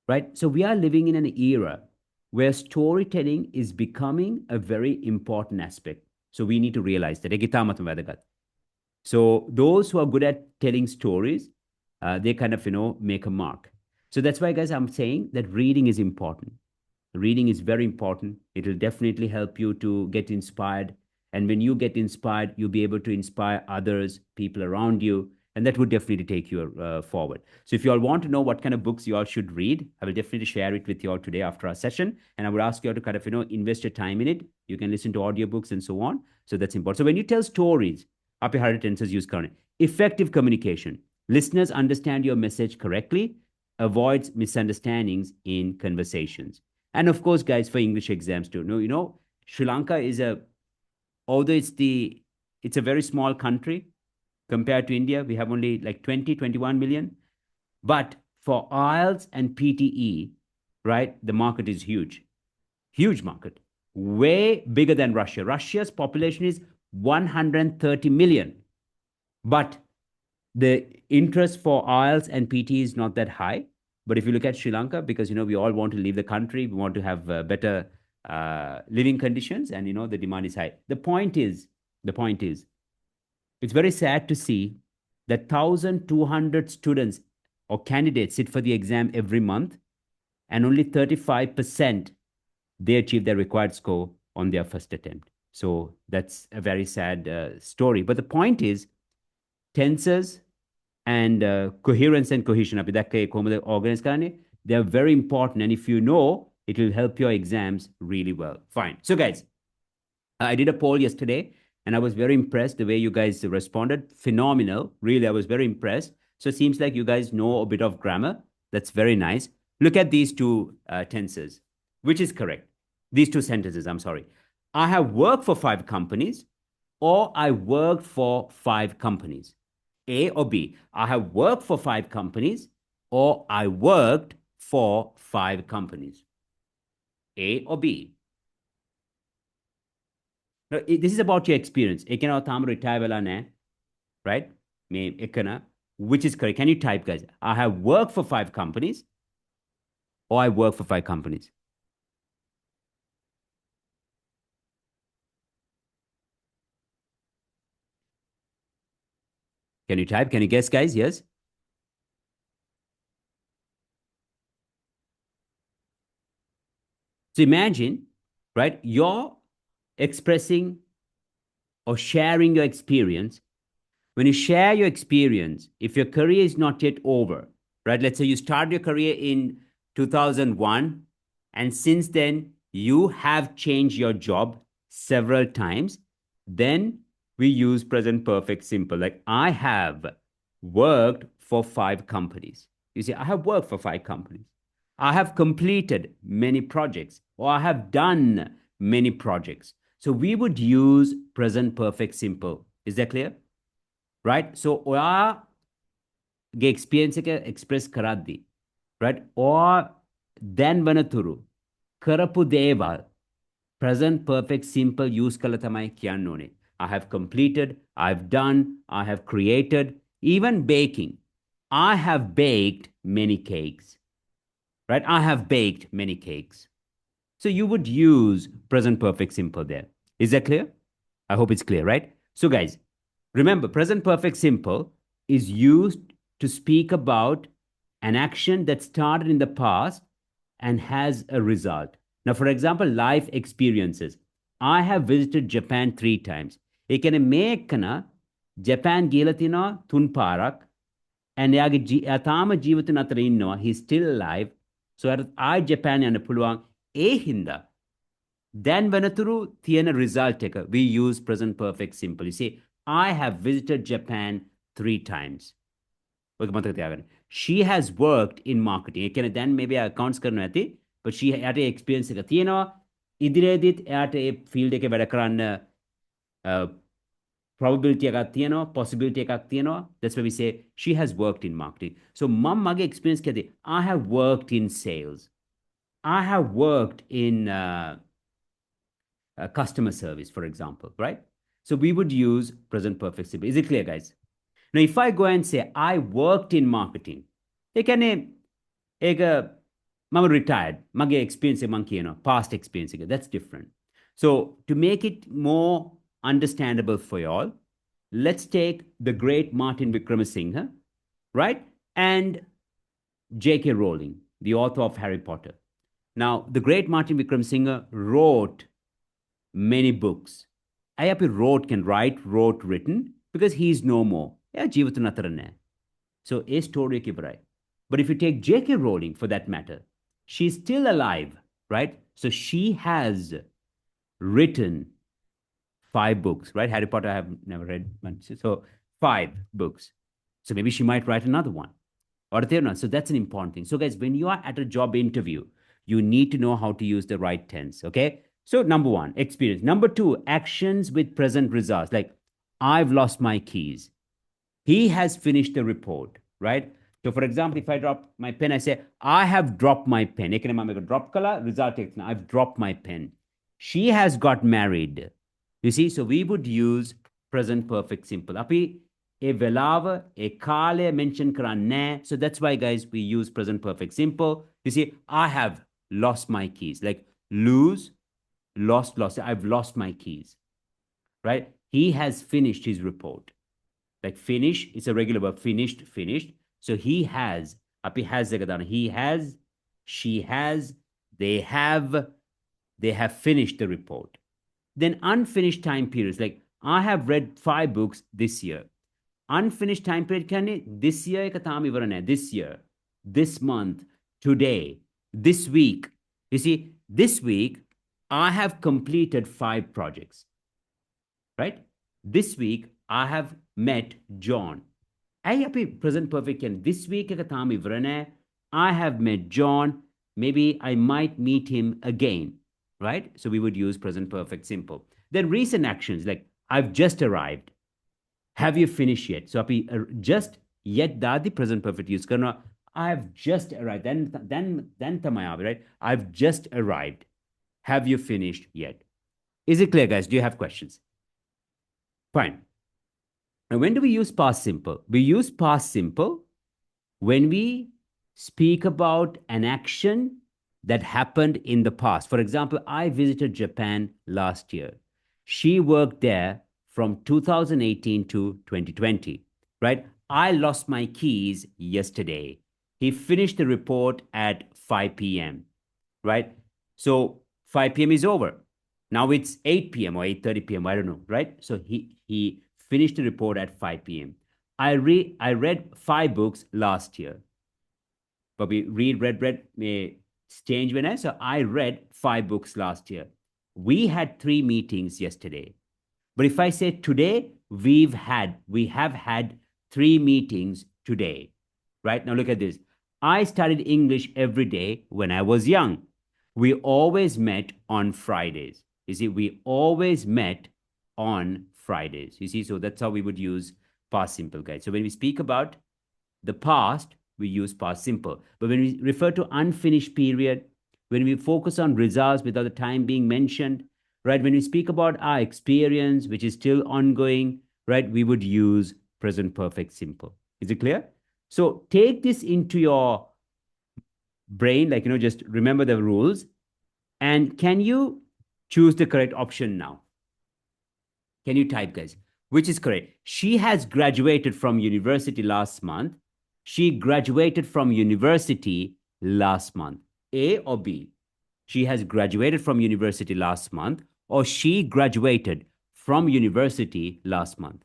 right? So we are living in an era where storytelling is becoming a very important aspect. So we need to realize that. So those who are good at telling stories, they kind of, make a mark. So that's why, guys, I'm saying that reading is important. Reading is very important. It will definitely help you to get inspired. And when you get inspired, you'll be able to inspire others, people around you, and that would definitely take you forward. So if you all want to know what kind of books you all should read, I will definitely share it with you all today after our session. And I would ask you all to kind of, invest your time in it. You can listen to audiobooks and so on. So that's important. So when you tell stories, आप ये hard tenses use करें. Effective communication. Listeners understand your message correctly, avoids misunderstandings in conversations. And of course, guys, for English exams too. No, Sri Lanka is although it's a very small country compared to India. We have only like 20, 21 million. But for IELTS and PTE, right, the market is huge. Huge market. Way bigger than Russia. Russia's population is 130 million. But the interest for IELTS and PT is not that high. But if you look at Sri Lanka, because we all want to leave the country, we want to have better living conditions, and the demand is high. The point is, it's very sad to see that 1,200 students or candidates sit for the exam every month, and only 35% they achieve their required score on their first attempt. So that's a very sad story. But the point is, tenses and coherence and cohesion අපි දැක්කේ කොහොමද organize කරන්නේ, they are very important, and if you know, it will help your exams really well. Fine. So guys, I did a poll yesterday, and I was very impressed the way you guys responded. Phenomenal. Really, I was very impressed. So it seems like you guys know a bit of grammar. That's very nice. Look at these two tenses. Which is correct? These two sentences, I'm sorry. I have worked for 5 companies, or I worked for 5 companies. A or B? I have worked for 5 companies, or I worked for 5 companies. A or B? Now, this is about your experience. Ekana tam retire vela ne, right? Me ekana. Which is correct? Can you type, guys? I have worked for 5 companies, or I work for 5 companies. Can you type? Can you guess, guys? Yes. So imagine, right? You're expressing or sharing your experience. When you share your experience, if your career is not yet over, right? Let's say you started your career in 2001, and since then you have changed your job several times, then we use present perfect simple. Like, I have worked for 5 companies. You see, I have worked for 5 companies. I have completed many projects, or I have done many projects. So we would use present perfect simple. Is that clear? Right? So oya ge experience ke express karaddi, right? Or then vanaturu karapu deval present perfect simple use kala tamai kiyanone. I have completed, I've done, I have created, even baking. I have baked many cakes, right? I have baked many cakes. So you would use present perfect simple there. Is that clear? I hope it's clear, right? So guys, remember, present perfect simple is used to speak about an action that started in the past and has a result. Now, for example, life experiences. I have visited Japan 3 times. ඒ කියන්නේ මේ එක්කන ජපාන් ගිහලා තිනවා 3 පාරක්, and එයා තාම ජීවිතේ අතර ඉන්නවා. He's still alive. So I Japan යන්න පුළුවන්. ඒ හින්දා then venaturu තියන result එක we use present perfect simple. You see, I have visited Japan 3 times. ඔක මතක තියාගන්න. She has worked in marketing. ඒ කියන්නේ දැන් maybe accounts කරනවා ඇති, but she එයාට experience එක තියෙනවා. ඉදිරියේදීත් එයාට ඒ field එකේ වැඩ කරන්න probability එකක් තියෙනවා, possibility එකක් තියෙනවා. That's why we say she has worked in marketing. So මම මගේ experience එකදී I have worked in sales. I have worked in customer service, for example, right? So we would use present perfect simple. Is it clear, guys? Now, if I go and say, I worked in marketing, I'm retired, mage experience past experience, that's different. So to make it more understandable for you all, let's take the great Martin Wickramasinghe, right? And J.K. Rowling, the author of Harry Potter. Now, the great Martin Vikramsinghe wrote many books. Ayapi wrote can write, wrote written, because he is no more. Yeah, Jeevatanatarane. So, a story ki barai. But if you take J.K. Rowling for that matter, she's still alive, right? So she has written 5 books, right? Harry Potter, I have never read one. So 5 books. So maybe she might write another one. Or not. So that's an important thing. So, guys, when you are at a job interview, you need to know how to use the right tense. Okay. So, number one, experience. Number two, actions with present results. Like, I've lost my keys. He has finished the report, right? So, for example, if I drop my pen, I say, I have dropped my pen. Ek make a drop color, result takes. I've dropped my pen. She has got married. You see, so we would use present perfect simple. Api, a velava, a kale mention karanne. So that's why, guys, we use present perfect simple. You see, I have lost my keys. Like lose, lost. I've lost my keys, right? He has finished his report. Like finish, it's a regular verb. Finished. So he has. Api has he has, she has, they have, they have finished the report. Then unfinished time periods. Like I have read 5 books this year. Unfinished time period can this year this year, this month, today, this week. You see, this week I have completed 5 projects, right? This week I have met John. I present perfect can this week I have met John. Maybe I might meet him again, right? So we would use present perfect simple. Then recent actions like I've just arrived. Have you finished yet? So api just yet dadi present perfect use karna. I have just arrived. Then tamaya, right? I've just arrived. Have you finished yet? Is it clear, guys? Do you have questions? Fine. And when do we use past simple? We use past simple when we speak about an action that happened in the past. For example, I visited Japan last year. She worked there from 2018 to 2020, right? I lost my keys yesterday. He finished the report at 5 p.m., right? So 5 p.m. is over. Now it's 8 p.m. or 8:30 p.m. I don't know, right? So he finished the report at 5 p.m. I read 5 books last year. But we read may change when I so I read 5 books last year. We had 3 meetings yesterday. But if I say today, we have had 3 meetings today. Right? Now look at this. I studied English every day when I was young. We always met on Fridays. You see, we always met on Fridays. You see, so that's how we would use past simple, guys. So when we speak about the past, we use past simple. But when we refer to unfinished period, when we focus on results without the time being mentioned, right? When we speak about our experience, which is still ongoing, right? We would use present perfect simple. Is it clear? So take this into your brain, like, just remember the rules. And can you choose the correct option now? Can you type, guys? Which is correct? She has graduated from university last month. She graduated from university last month. A or B? She has graduated from university last month, or she graduated from university last month.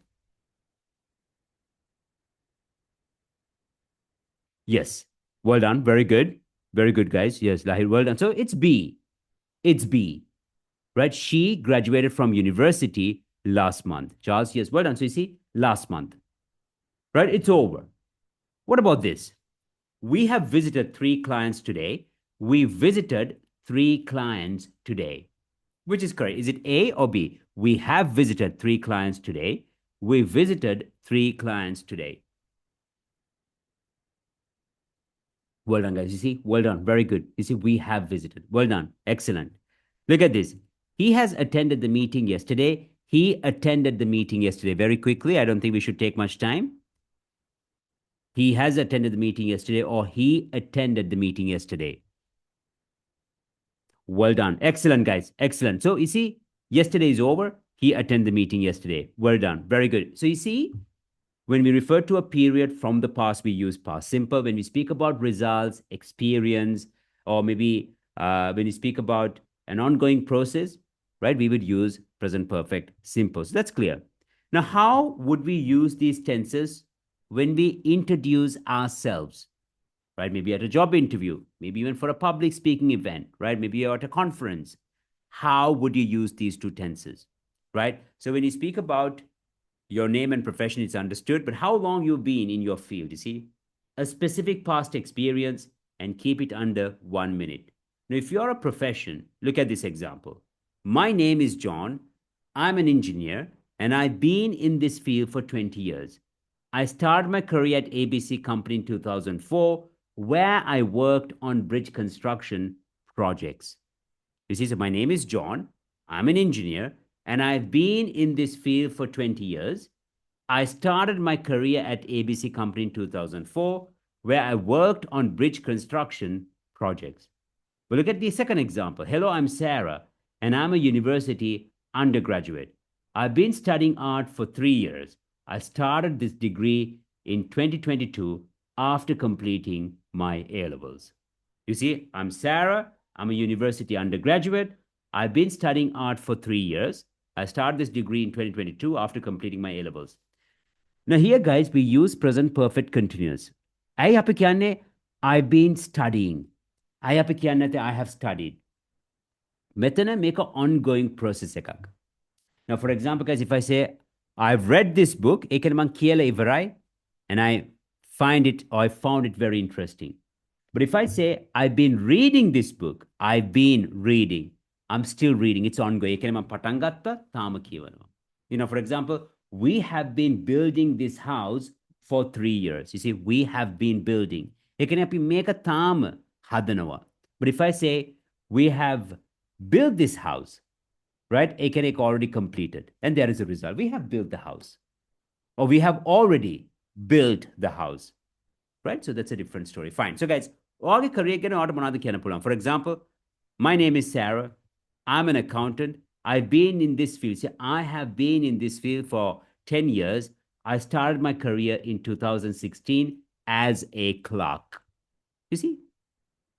Yes. Well done. Very good. Very good, guys. Yes, Lahir, well done. So it's B. It's B. Right? She graduated from university last month. Charles, yes, well done. So you see, last month. Right? It's over. What about this? We have visited 3 clients today. We visited 3 clients today. Which is correct? Is it A or B? We have visited 3 clients today. We visited 3 clients today. Well done, guys. You see, well done. Very good. You see, we have visited. Well done. Excellent. Look at this. He has attended the meeting yesterday. He attended the meeting yesterday. Very quickly. I don't think we should take much time. He has attended the meeting yesterday, or he attended the meeting yesterday. Well done. Excellent, guys. Excellent. So you see, yesterday is over. He attended the meeting yesterday. Well done. Very good. So you see, When we refer to a period from the past, we use past simple. When we speak about results, experience, or maybe when we speak about an ongoing process, right, we would use present perfect simple. So that's clear. Now, how would we use these tenses when we introduce ourselves, right? Maybe at a job interview, maybe even for a public speaking event, right? Maybe you're at a conference. How would you use these two tenses, right? So when you speak about your name and profession, it's understood, but how long you've been in your field, you see? A specific past experience and keep it under 1 minute. Now, if you're a profession, look at this example. My name is John. I'm an engineer and I've been in this field for 20 years. I started my career at ABC Company in 2004, where I worked on bridge construction projects. You see, so my name is John. I'm an engineer and I've been in this field for 20 years. I started my career at ABC Company in 2004, where I worked on bridge construction projects. But look at the second example. Hello, I'm Sarah, and I'm a university undergraduate. I've been studying art for 3 years. I started this degree in 2022 after completing my A levels. You see, I'm Sarah. I'm a university undergraduate. I've been studying art for 3 years. I started this degree in 2022 after completing my A levels. Now, here, guys, we use present perfect continuous. I I've been studying. I have studied. Metana make an ongoing process. Now, for example, guys, if I say, I've read this book, and I find it or I found it very interesting. But if I say, I've been reading this book, I've been reading, I'm still reading, it's ongoing. For example, we have been building this house for 3 years. You see, we have been building. Make a tam hadanawa. But if I say, we have built this house, right? Ekenek already completed. And there is a result. We have built the house. Or we have already built the house. Right? So that's a different story. Fine. So guys, for example, my name is Sarah. I'm an accountant. I've been in this field. See, I have been in this field for 10 years. I started my career in 2016 as a clerk. You see?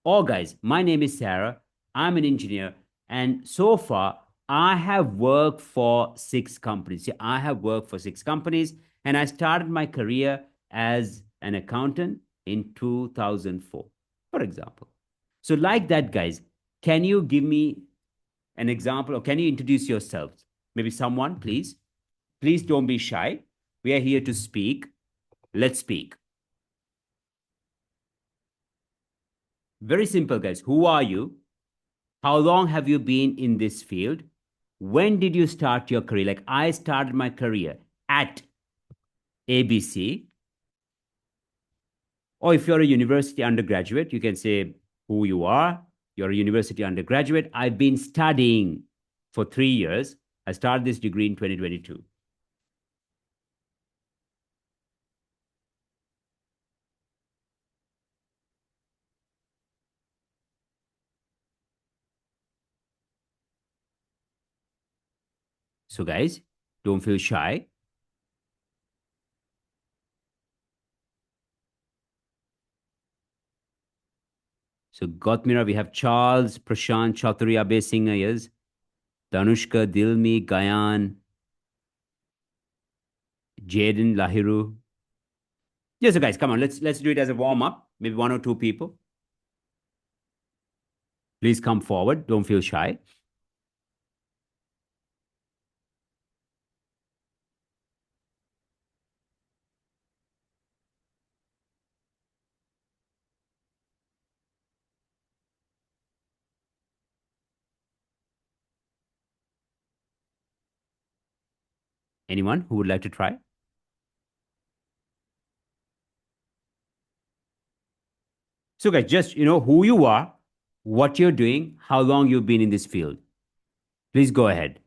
Oh, guys, my name is Sarah. I'm an engineer. And so far, I have worked for 6 companies. See, I have worked for 6 companies. And I started my career as an accountant in 2004, for example. So, like that, guys, can you give me an example or can you introduce yourselves? Maybe someone, please. Please don't be shy. We are here to speak. Let's speak. Very simple, guys. Who are you? How long have you been in this field? When did you start your career? Like I started my career at ABC. Or if you're a university undergraduate, you can say who you are. You're a university undergraduate. I've been studying for 3 years. I started this degree in 2022. So, guys, don't feel shy. So, Gotmira, we have Charles, Prashant, Chaudhary, Abhay Singh, yes. Danushka, Dilmi, Gayan, Jaden, Lahiru. Yes, so guys, come on, let's do it as a warm up. Maybe 1 or 2 people. Please come forward. Don't feel shy. Anyone who would like to try? So, guys, just who you are, what you're doing, how long you've been in this field. Please go ahead.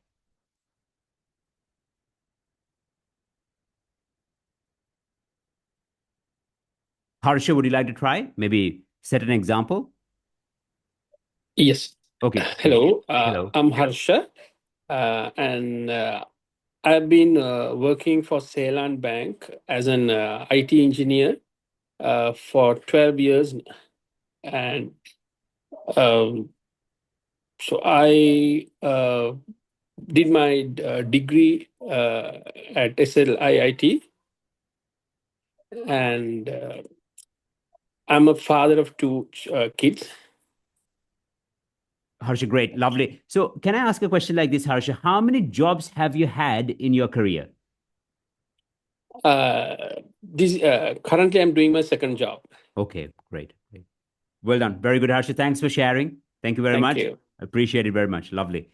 Harsha, would you like to try? Maybe set an example. Yes. Okay. Hello, Hello. I'm Harsha, and I've been working for Ceylan Bank as an IT engineer for 12 years. And um, so I did my degree at SLIIT, and I'm a father of two kids. Harsha, great, lovely. So, can I ask a question like this, Harsha? How many jobs have you had in your career? Currently, I'm doing my second job. Okay, great, great. Well done. Very good, Harsha. Thanks for sharing. Thank you very Thank much. you. Appreciate it very much. Lovely.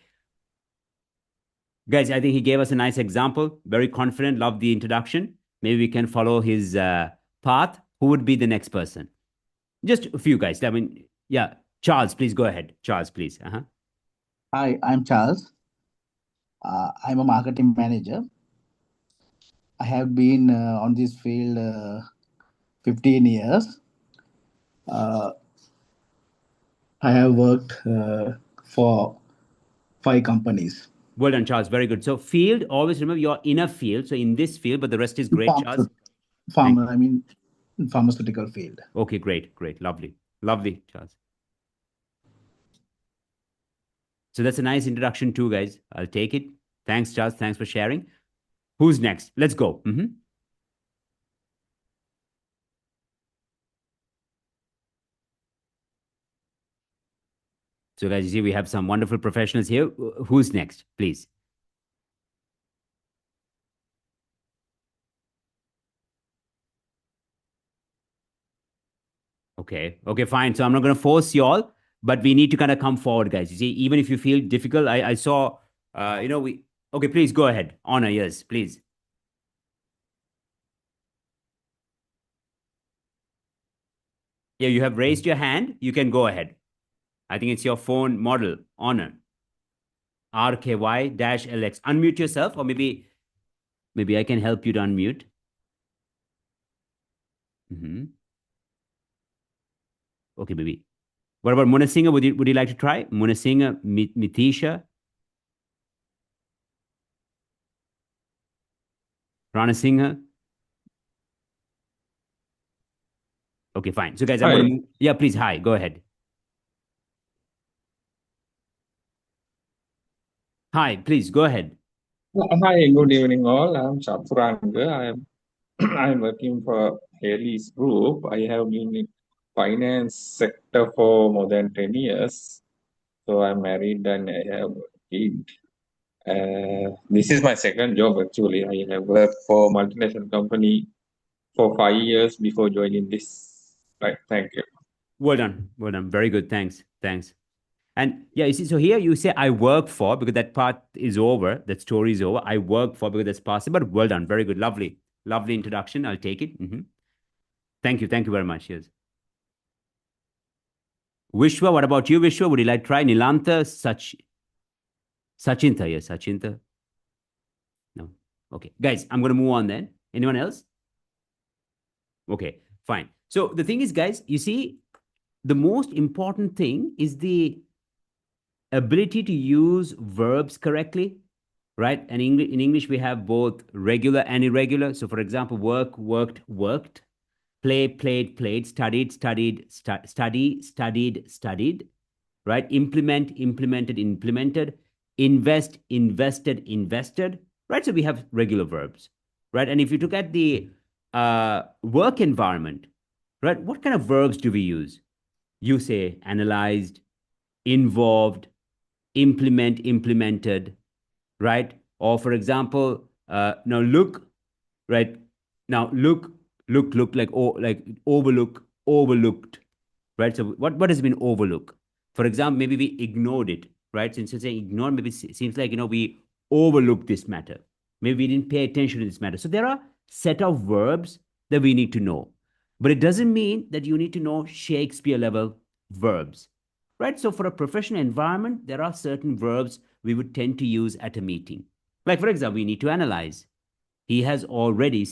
Guys, I think he gave us a nice example. Very confident. Love the introduction. Maybe we can follow his path. Who would be the next person? Just a few guys. I mean, yeah. Charles, please go ahead. Charles, please. Uh-huh. Hi, I'm Charles. I'm a marketing manager. I have been on this field 15 years. Uh, I have worked for 5 companies. Well done, Charles. Very good. So, field, always remember your inner field. So, in this field, but the rest is great, Charles. Pharmaceutical, Thank I mean, pharmaceutical field. Okay, great, great. Lovely. Lovely, Charles. So, that's a nice introduction, too, guys. I'll take it. Thanks, Charles. Thanks for sharing. Who's next? Let's go. So, guys, you see, we have some wonderful professionals here. Who's next, please? Okay. Okay, fine. So I'm not going to force you all, but we need to kind of come forward, guys. You see, even if you feel difficult, I saw, okay, please go ahead. Honor, yes, please. Yeah, you have raised your hand. You can go ahead. I think it's your phone model. Honor. RKY-LX. Unmute yourself, or maybe I can help you to unmute. Okay, maybe. What about Munasingha? Would you like to try? Munasingha, Mitisha, Ranasingha? Okay, fine. So, guys, I'm going Hi. to move. Yeah, please. Hi, go ahead. Hi, please go ahead. Hi, good evening all. I'm Chaturanga. I'm working for Haley's Group. I have been in finance sector for more than 10 years. So I'm married and I have a kid. This is my second job actually. I have worked for multinational company for 5 years before joining this. Right, thank you. Well done. Well done. Very good. Thanks. Thanks. And yeah, you see, so here you say I work for because that part is over, that story is over. I work for because that's possible. But well done. Very good. Lovely. Lovely introduction. I'll take it. Thank you. Thank you very much. Yes. Vishwa, what about you, Vishwa? Would you like to try Nilanta, Sachinta? Yes, Sachinta. No. Okay. Guys, I'm going to move on then. Anyone else? Okay, fine. So the thing is, guys, you see, the most important thing is the ability to use verbs correctly, right? And in English, we have both regular and irregular. So, for example, work, worked, worked, play, played, played, studied, studied, studied, studied, right? Implement, implemented, implemented, invest, invested, invested, right? So we have regular verbs, right? And if you look at the work environment, right, what kind of verbs do we use? You say analyzed, involved, implement, implemented, right? Or for example, now look, right? Now look like overlook, overlooked, right? So what has been overlooked? For example, maybe we ignored it, right? Since you're saying ignore, maybe it seems like we overlooked this matter. Maybe we didn't pay attention to this matter. So there are set of verbs that we need to know, but it doesn't mean that you need to know Shakespeare level verbs, right? So for a professional environment, there are certain verbs we would tend to use at a meeting. Like for example, we need to analyze. He has already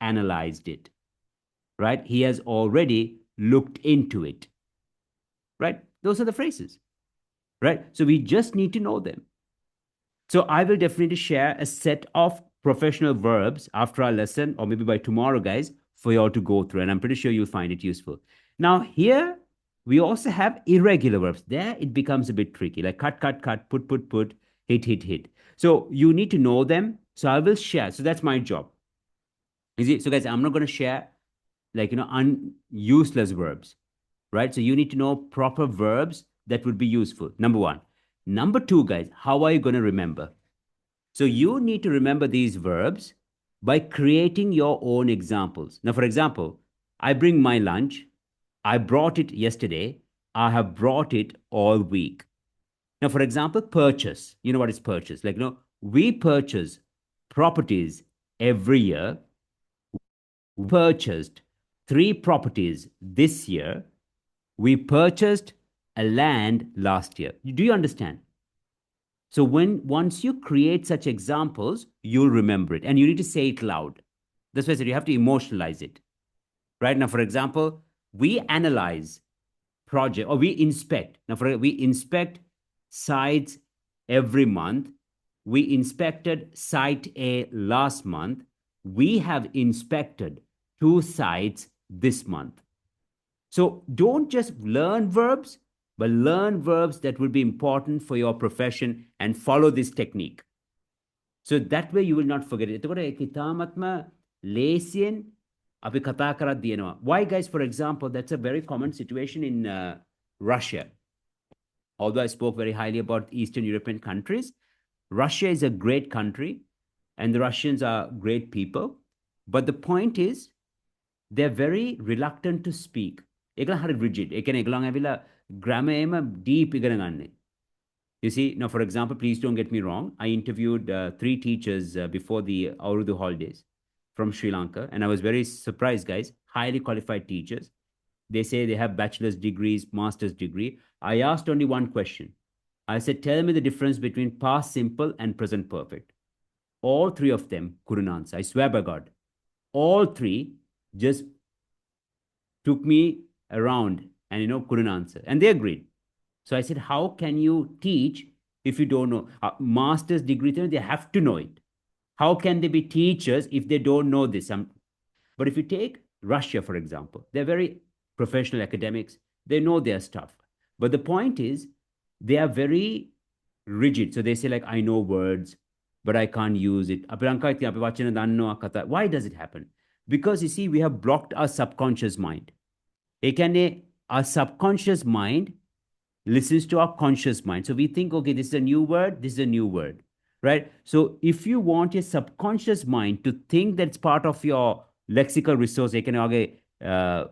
analyzed it, right? He has already looked into it, right? Those are the phrases, right? So we just need to know them. So I will definitely share a set of professional verbs after our lesson, or maybe by tomorrow, guys, for you all to go through. And I'm pretty sure you'll find it useful. Now, here we also have irregular verbs. There it becomes a bit tricky, like cut, cut, cut, put, hit, hit, hit. So you need to know them. So I will share. So that's my job. Is it? So, guys, I'm not going to share like, useless verbs, right? So you need to know proper verbs that would be useful. Number one. Number two, guys, how are you going to remember? So you need to remember these verbs by creating your own examples. Now, for example, I bring my lunch. I brought it yesterday. I have brought it all week. Now, for example, purchase. You know what is purchase? Like, we purchase properties every year. We purchased 3 properties this year. We purchased a land last year. Do you understand? So once you create such examples, you'll remember it, and you need to say it loud. That's why I said you have to emotionalize it. Right now, for example, we analyze project, or we inspect. Now, we inspect sites every month. We inspected site A last month. We have inspected 2 sites this month. So don't just learn verbs, but learn verbs that will be important for your profession and follow this technique. So that way you will not forget it. එතකොට ඒක ඉතාමත්ම ලේසියෙන් අපි කතා කරත් දිනනවා. Why, guys? For example, that's a very common situation in Russia. Although I spoke very highly about Eastern European countries, Russia is a great country and the Russians are great people. But the point is, they're very reluctant to speak. ඒගොල්ලෝ හරි rigid. ඒ කියන්නේ ඒගොල්ලන් ඇවිල්ලා grammar එම deep ඉගෙන ගන්න. You see, now, for example, please don't get me wrong. I interviewed 3 teachers before the Aurudu holidays from Sri Lanka, and I was very surprised, guys. Highly qualified teachers. They say they have bachelor's degrees, master's degree. I asked only one question. I said, tell me the difference between past simple and present perfect. All 3 of them couldn't answer. I swear by God. All 3 just took me around and, couldn't answer. And they agreed. So I said, how can you teach if you don't know? Master's degree, they have to know it. How can they be teachers if they don't know this? But if you take Russia, for example, they're very professional academics. They know their stuff. But the point is, they are very rigid. So they say, like, I know words, but I can't use it. Why does it happen? Because, you see, we have blocked our subconscious mind. Our subconscious mind listens to our conscious mind. So we think, okay, this is a new word, this is a new word, right? So if you want your subconscious mind to think that's part of your lexical resource,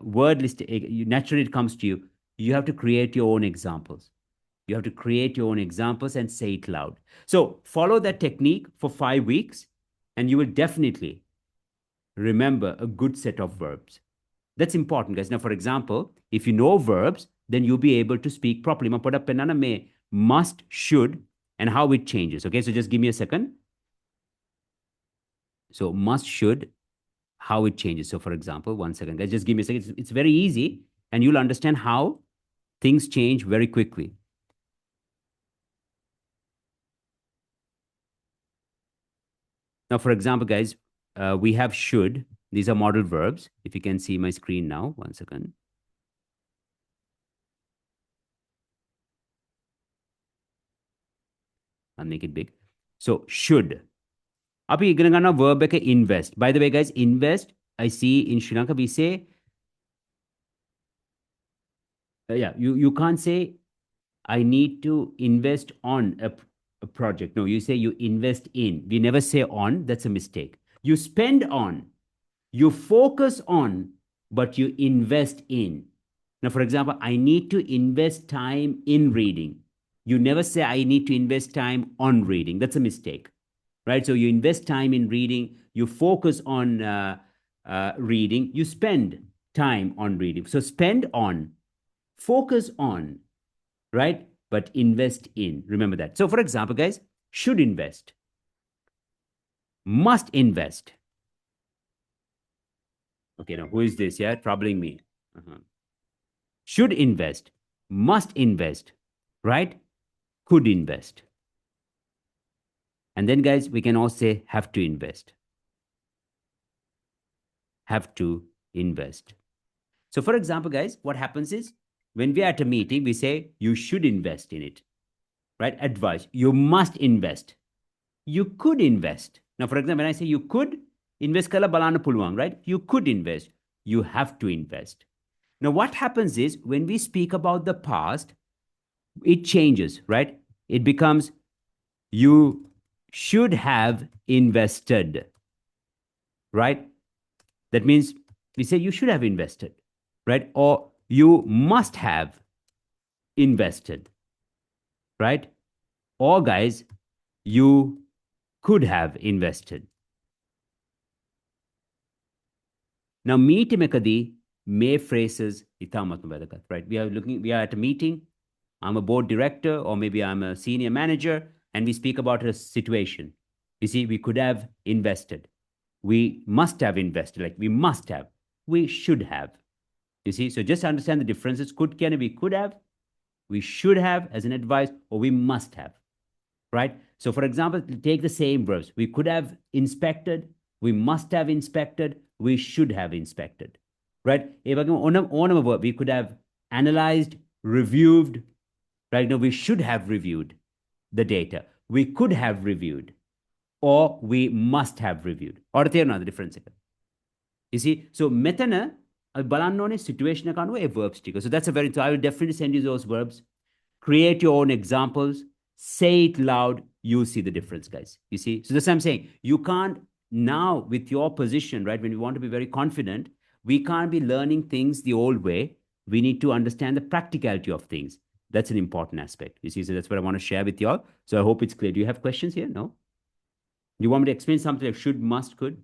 word list, naturally it comes to you, you have to create your own examples. You have to create your own examples and say it loud. So follow that technique for 5 weeks, and you will definitely remember a good set of verbs. That's important, guys. Now, for example, if you know verbs, then you'll be able to speak properly. Must, should, and how it changes. Okay, so just give me a second. So must, should, how it changes. So for example, 1 second, guys, just give me a second. It's very easy, and you'll understand how things change very quickly. Now, for example, guys, we have should. These are modal verbs. If you can see my screen now, 1 second. I'll make it big. So should. Api igana gana verb එක invest. By the way, guys, invest, I see in Sri Lanka we say, you can't say I need to invest on a project. No, you say you invest in. We never say on. That's a mistake. You spend on. You focus on, but you invest in. Now, for example, I need to invest time in reading. You never say I need to invest time on reading. That's a mistake, right? So you invest time in reading. You focus on reading. You spend time on reading. So spend on, focus on, right? But invest in. Remember that. So, for example, guys, should invest, must invest. Okay, now who is this? Yeah, troubling me. Should invest, must invest, right? Could invest. And then, guys, we can also say have to invest. Have to invest. So, for example, guys, what happens is when we are at a meeting, we say you should invest in it, right? Advice. You must invest. You could invest. Now, for example, when I say you could invest, kala balana pulwang, right? You could invest. You have to invest. Now, what happens is when we speak about the past, it changes, right? It becomes you should have invested, right? That means we say you should have invested, right? Or you must have invested, right? Or, guys, you could have invested. Now, meet Mekadi may phrases itamat, right? We are at a meeting. I'm a board director, or maybe I'm a senior manager, and we speak about a situation. You see, we could have invested. We must have invested, like we must have. We should have. You see, so just understand the differences. We could have, we should have as an advice, or we must have, right? So, for example, take the same verbs. We could have inspected, we must have inspected, we should have inspected, right? We could have analyzed, reviewed, right? No, we should have reviewed the data. We could have reviewed, or we must have reviewed. Or the difference. You see, so metana balanone situation a verb sticker. So that's a very. So I will definitely send you those verbs. Create your own examples. Say it loud. You see the difference, guys. You see, so that's what I'm saying. You can't now with your position, right? When we want to be very confident, we can't be learning things the old way. We need to understand the practicality of things. That's an important aspect. You see, so that's what I want to share with you all. So I hope it's clear. Do you have questions here? No? You want me to explain something like should, must, could?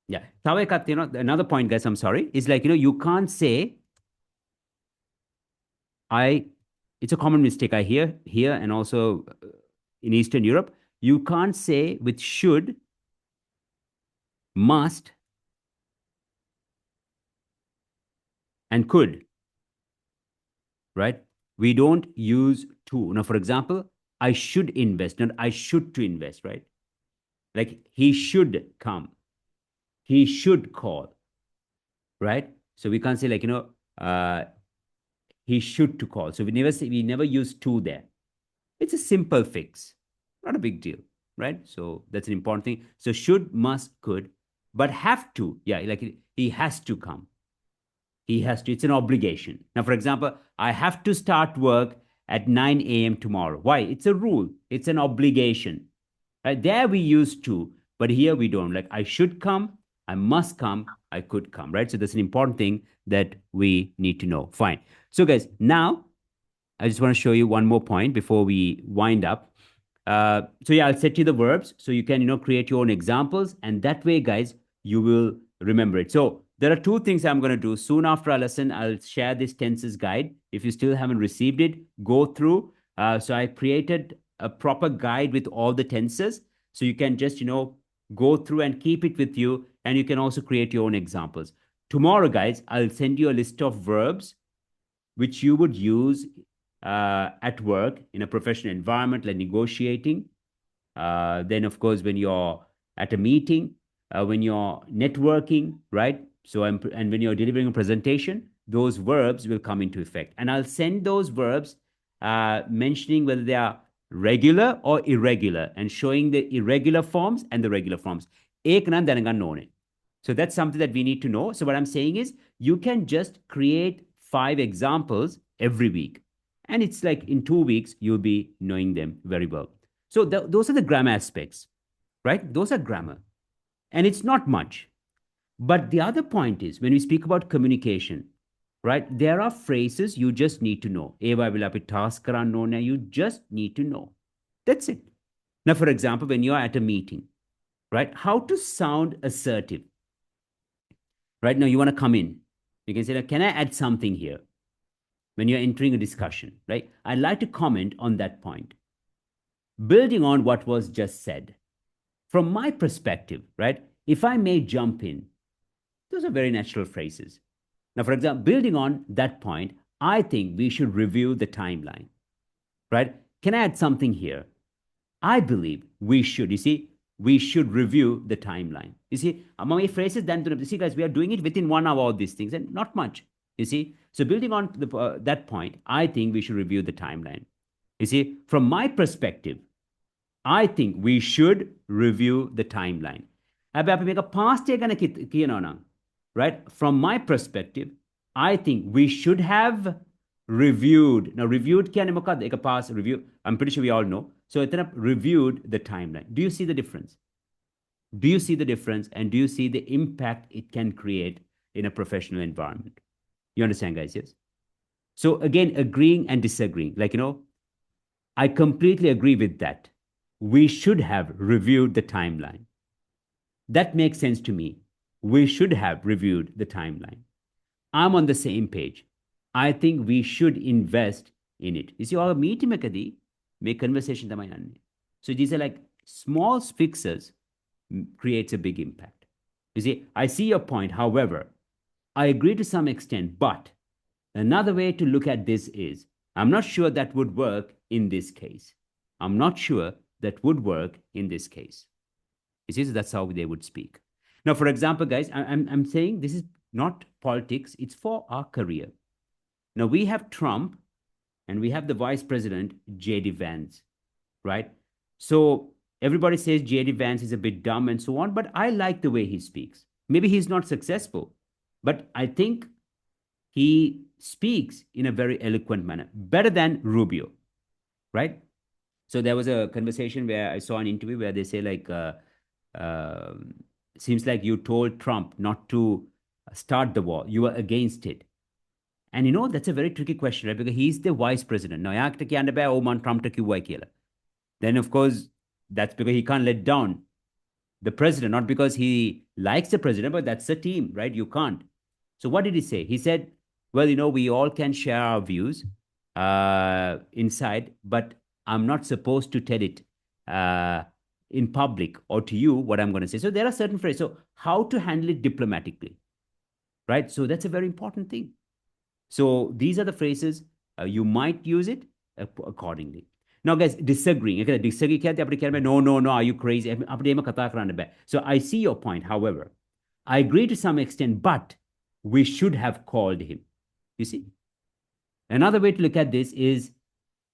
Yeah. Another point, guys, I'm sorry, is like, you can't say, it's a common mistake I hear here and also in Eastern Europe. You can't say with should, must, and could, right? We don't use to. Now, for example, I should invest, not I should to invest, right? Like he should come, he should call, right? So we can't say like, he should to call. So we never use to there. It's a simple fix, not a big deal, right? So that's an important thing. So should, must, could, but have to, yeah, like he has to come. He has to, it's an obligation. Now, for example, I have to start work at 9 a.m. tomorrow. Why? It's a rule, it's an obligation. Right? There we use to, but here we don't. Like I should come, I must come, I could come, right? So that's an important thing that we need to know. Fine. So, guys, now I just want to show you one more point before we wind up. So yeah, I'll set you the verbs so you can, create your own examples. And that way, guys, you will remember it. So there are two things I'm going to do. Soon after our lesson, I'll share this tenses guide. If you still haven't received it, go through. So I created a proper guide with all the tenses. So you can just, go through and keep it with you. And you can also create your own examples. Tomorrow, guys, I'll send you a list of verbs which you would use at work in a professional environment, like negotiating. Then, of course, when you're at a meeting, when you're networking, right? So, and when you're delivering a presentation, those verbs will come into effect. And I'll send those verbs mentioning whether they are regular or irregular and showing the irregular forms and the regular forms. So that's something that we need to know. So what I'm saying is you can just create 5 examples every week. And it's like in 2 weeks, you'll be knowing them very well. So those are the grammar aspects, right? Those are grammar. And it's not much. But the other point is when we speak about communication, right? There are phrases you just need to know. You just need to know. That's it. Now, for example, when you're at a meeting, right? How to sound assertive. Right now, you want to come in. You can say, can I add something here? When you're entering a discussion, right? I'd like to comment on that point. Building on what was just said, from my perspective, right? If I may jump in, those are very natural phrases. Now, for example, building on that point, I think we should review the timeline, right? Can I add something here? I believe we should. You see, we should review the timeline. You see, among phrases, then you see, guys, we are doing it within 1 hour, all these things, and not much. You see, so building on that point, I think we should review the timeline. You see, from my perspective, I think we should review the timeline. Past right? From my perspective, I think we should have reviewed. Now, reviewed a past review. I'm pretty sure we all know. So it reviewed the timeline. Do you see the difference? Do you see the difference? And do you see the impact it can create in a professional environment? You understand, guys? Yes. So again, agreeing and disagreeing. I completely agree with that. We should have reviewed the timeline. That makes sense to me. We should have reviewed the timeline. I'm on the same page. I think we should invest in it. You see, all meeting make conversation. So these are like small fixes creates a big impact. You see, I see your point. However, I agree to some extent, but another way to look at this is I'm not sure that would work in this case. I'm not sure that would work in this case. You see, so that's how they would speak. Now, for example, guys, I'm saying this is not politics, it's for our career. Now, we have Trump and we have the vice president, J.D. Vance, right? So everybody says J.D. Vance is a bit dumb and so on, but I like the way he speaks. Maybe he's not successful, but I think he speaks in a very eloquent manner, better than Rubio, right? So there was a conversation where I saw an interview where they say uh, seems like you told Trump not to start the war. You were against it. And that's a very tricky question, right? Because he's the vice president. Now, Trump then, of course, that's because he can't let down the president, not because he likes the president, but that's the team, right? You can't. So what did he say? He said, well, we all can share our views inside, but I'm not supposed to tell it in public or to you what I'm going to say. So there are certain phrases. So how to handle it diplomatically, right? So that's a very important thing. So these are the phrases you might use it accordingly. Now, guys, disagreeing. Disagree. No, are you crazy? So I see your point. However, I agree to some extent, but we should have called him. You see? Another way to look at this is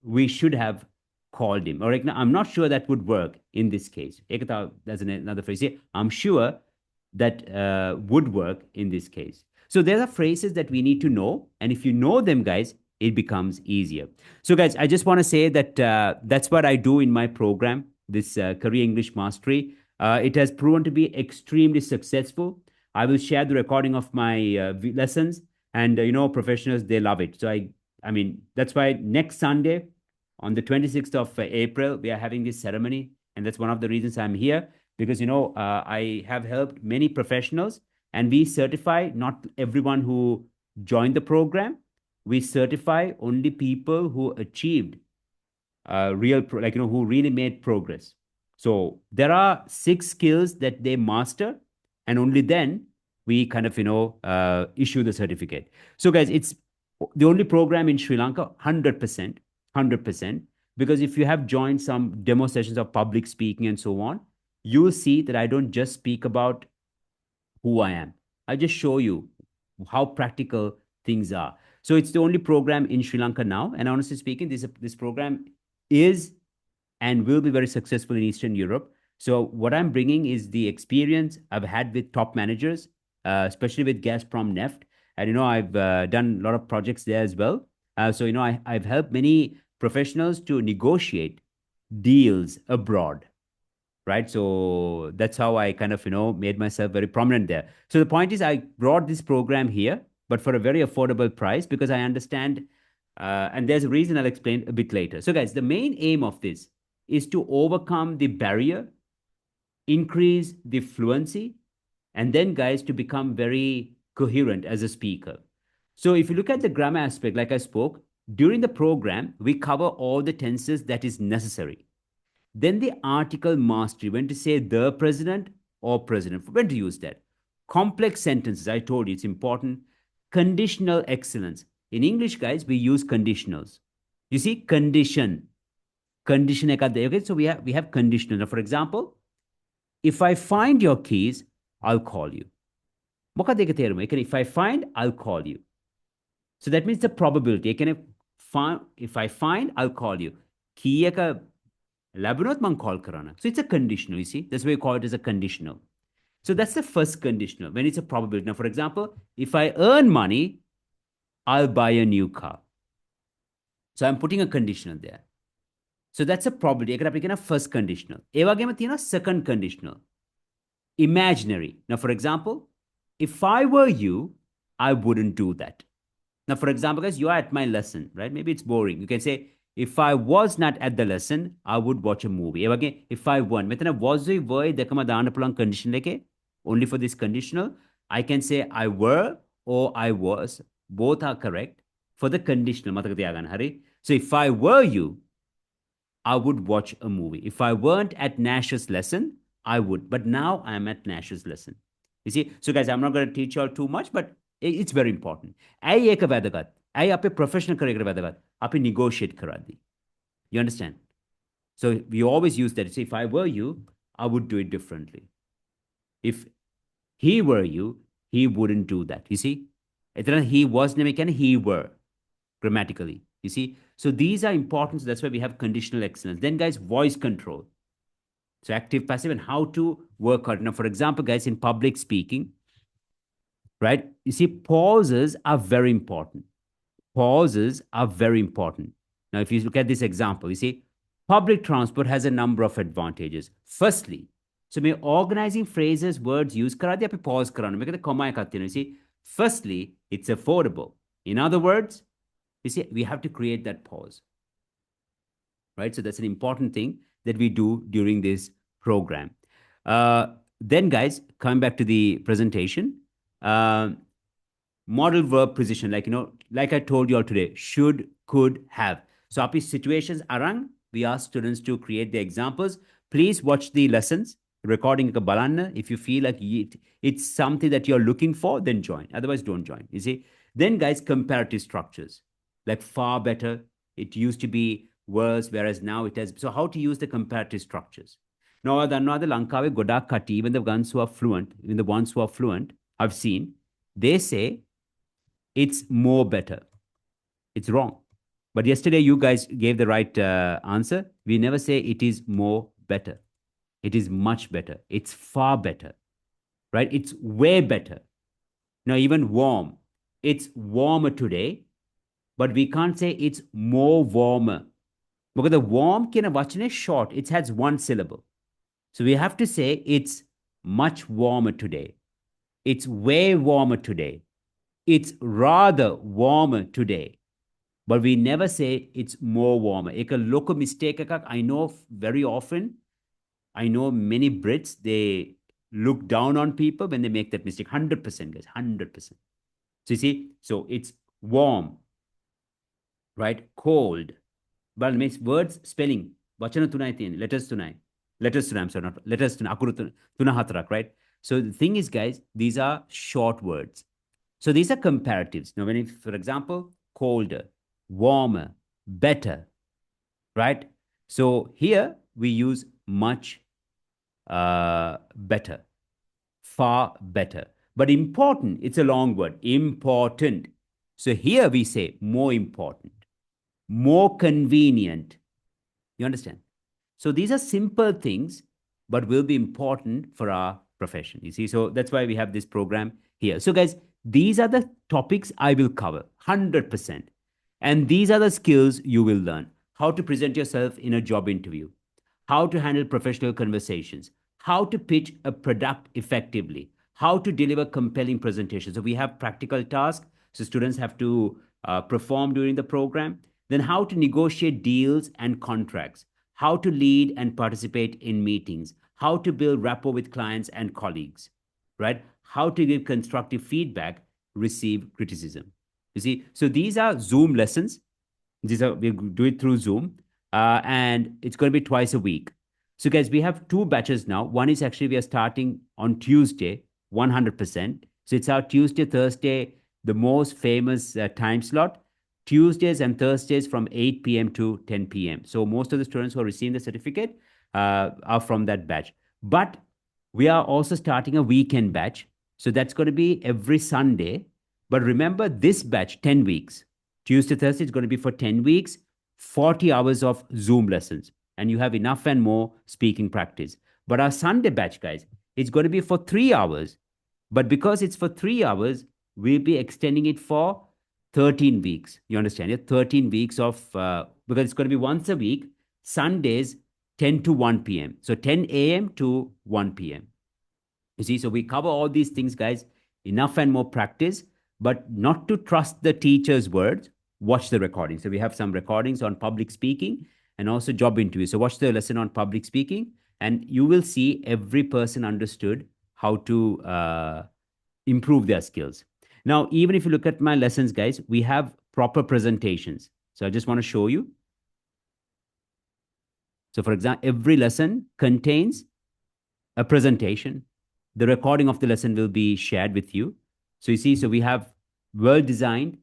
we should have called him. Or I'm not sure that would work in this case. That's another phrase here. I'm sure that would work in this case. So there are phrases that we need to know. And if you know them, guys, it becomes easier. So, guys, I just want to say that that's what I do in my program, this Career English Mastery. It has proven to be extremely successful. I will share the recording of my lessons, and professionals, they love it. So I mean, that's why next Sunday, on the 26th of April, we are having this ceremony, and that's one of the reasons I'm here, because I have helped many professionals, and we certify not everyone who joined the program. We certify only people who achieved who really made progress. So there are 6 skills that they master, and only then we kind of issue the certificate. So, guys, it's the only program in Sri Lanka, 100%, 100%. Because if you have joined some demo sessions of public speaking and so on, you will see that I don't just speak about who I am. I just show you how practical things are. So it's the only program in Sri Lanka now. And honestly speaking, this program is and will be very successful in Eastern Europe. So what I'm bringing is the experience I've had with top managers, especially with Gazprom Neft. And, I've done a lot of projects there as well. So, I've helped many professionals to negotiate deals abroad, right? So that's how I kind of, made myself very prominent there. So the point is I brought this program here, but for a very affordable price, because I understand, and there's a reason I'll explain a bit later. So, guys, the main aim of this is to overcome the barrier, increase the fluency, and then, guys, to become very coherent as a speaker. So if you look at the grammar aspect, like I spoke, during the program, we cover all the tenses that is necessary. Then the article mastery, when to say the president or president, when to use that. Complex sentences, I told you, it's important. Conditional excellence. In English, guys, we use conditionals. You see, condition. condition ekad. Okay, so we have conditional. Now, for example, if I find your keys, I'll call you. මොකද ඒක තේරුම? ඒ කියන්නේ if I find, I'll call you. So that means the probability. ඒ කියන්නේ if I find, I'll call you. key එක ලැබුණොත් මං call කරන්න. So it's a conditional, you see. That's why we call it as a conditional. So that's the first conditional when it's a probability. Now, for example, if I earn money, I'll buy a new car. So I'm putting a conditional there. So that's a probability. ඒකට අපි කියන first conditional. ඒ වගේම තියෙනවා second conditional. Imaginary. Now, for example, if I were you, I wouldn't do that. Now, for example, guys, you are at my lesson, right? Maybe it's boring. You can say, if I was not at the lesson, I would watch a movie. Again, if I weren't. මෙතන was we were දෙකම දාන්න පුළුවන් condition එකේ. Only for this conditional, I can say I were or I was. Both are correct for the conditional. මතක තියාගන්න. හරි? So if I were you, I would watch a movie. If I weren't at Nash's lesson, I would. But now I am at Nash's lesson. You see? So guys, I'm not going to teach you all too much, but it's very important. ඇයි ඒක වැදගත්? ඇයි අපේ professional career එකට වැදගත්? අපි negotiate කරද්දී. You understand? So we always use that. Say, if I were you, I would do it differently. If he were you, he wouldn't do that. You see? He was නෙමෙයි කියන්නේ he were grammatically. You see? So these are important. So that's why we have conditional excellence. Then guys, voice control. So active, passive, and how to work out. Now, for example, guys, in public speaking, right? You see, pauses are very important. Pauses are very important. Now, if you look at this example, you see, public transport has a number of advantages. Firstly, so me organizing phrases, words use karadi api pause karana. Make the comma ekak you see, firstly, it's affordable. In other words, you see, we have to create that pause. Right? So that's an important thing that we do during this program. Then, guys, coming back to the presentation, model verb precision, like I told you all today, should, could, have. So, api situations arang, we ask students to create the examples. Please watch the lessons, recording ka balanna. If you feel like it's something that you're looking for, then join. Otherwise, don't join. You see? Then, guys, comparative structures, like far better. It used to be worse, whereas now it has. So how to use the comparative structures? Now, another Lankawe Godak Kati, even the ones who are fluent, I've seen, they say it's more better. It's wrong. But yesterday you guys gave the right answer. We never say it is more better. It is much better. It's far better, right? It's way better. Now, even warm. It's warmer today, but we can't say it's more warmer. Because the warm කියන වචනේ short. It has one syllable. So we have to say it's much warmer today. It's way warmer today. It's rather warmer today. But we never say it's more warmer. Ek local mistake එකක් I know very often. I know many Brits, they look down on people when they make that mistake. 100%, guys, 100%. So you see, so it's warm, right? Cold. But means words spelling. Vachana tunai තියෙන්නේ. Letters tunai. I'm sorry, not letters tunai. Akuru tuna hatarak, right? So the thing is, guys, these are short words. So these are comparatives. Now, when for example, colder, warmer, better, right? So here we use much better, far better. But important, it's a long word. Important. So here we say more important, more convenient. You understand? So these are simple things, but will be important for our profession. You see, so that's why we have this program here. So guys, these are the topics I will cover 100%. And these are the skills you will learn. How to present yourself in a job interview, how to handle professional conversations, how to pitch a product effectively, how to deliver compelling presentations. So we have practical tasks. So students have to perform during the program. Then how to negotiate deals and contracts, how to lead and participate in meetings, how to build rapport with clients and colleagues, right? How to give constructive feedback, receive criticism. You see, so these are Zoom lessons. We'll do it through Zoom, and it's going to be twice a week. So guys, we have 2 batches now. One is actually we are starting on Tuesday, 100%. So it's our Tuesday, Thursday, the most famous time slot. Tuesdays and Thursdays from 8 p.m. to 10 p.m. So most of the students who are receiving the certificate are from that batch. But we are also starting a weekend batch. So that's going to be every Sunday. But remember, this batch, 10 weeks. Tuesday, Thursday is going to be for 10 weeks, 40 hours of Zoom lessons. And you have enough and more speaking practice. But our Sunday batch, guys, it's going to be for 3 hours. But because it's for 3 hours, we'll be extending it for 13 weeks. You understand? Yeah? 13 weeks of, because it's going to be once a week, Sundays, 10 to 1 p.m. So 10 a.m. to 1 p.m. You see, so we cover all these things, guys, enough and more practice, but not to trust the teacher's words. Watch the recording. So we have some recordings on public speaking and also job interviews. So watch the lesson on public speaking, and you will see every person understood how to improve their skills. Now, even if you look at my lessons, guys, we have proper presentations. So I just want to show you. So for example, every lesson contains a presentation. The recording of the lesson will be shared with you. So you see, so we have well designed,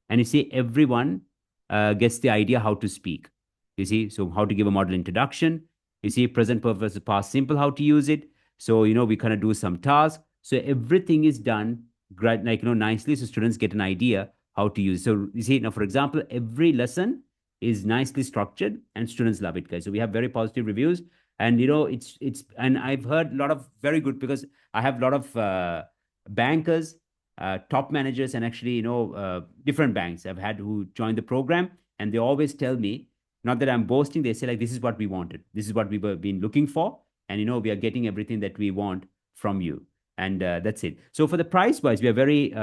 and you see everyone gets the idea how to speak. You see, so how to give a model introduction. You see, present perfect, past simple, how to use it. So, we kind of do some tasks. So everything is done like, nicely, so students get an idea how to use it. So you see, now, for example, every lesson is nicely structured and students love it, guys. So we have very positive reviews. And and I've heard a lot of very good, because I have a lot of bankers, top managers, and actually, different banks I've had who joined the program, and they always tell me, not that I'm boasting, they say like, this is what we wanted, this is what we were been looking for, and we are getting everything that we want from you, and that's it. So for the price wise, we are very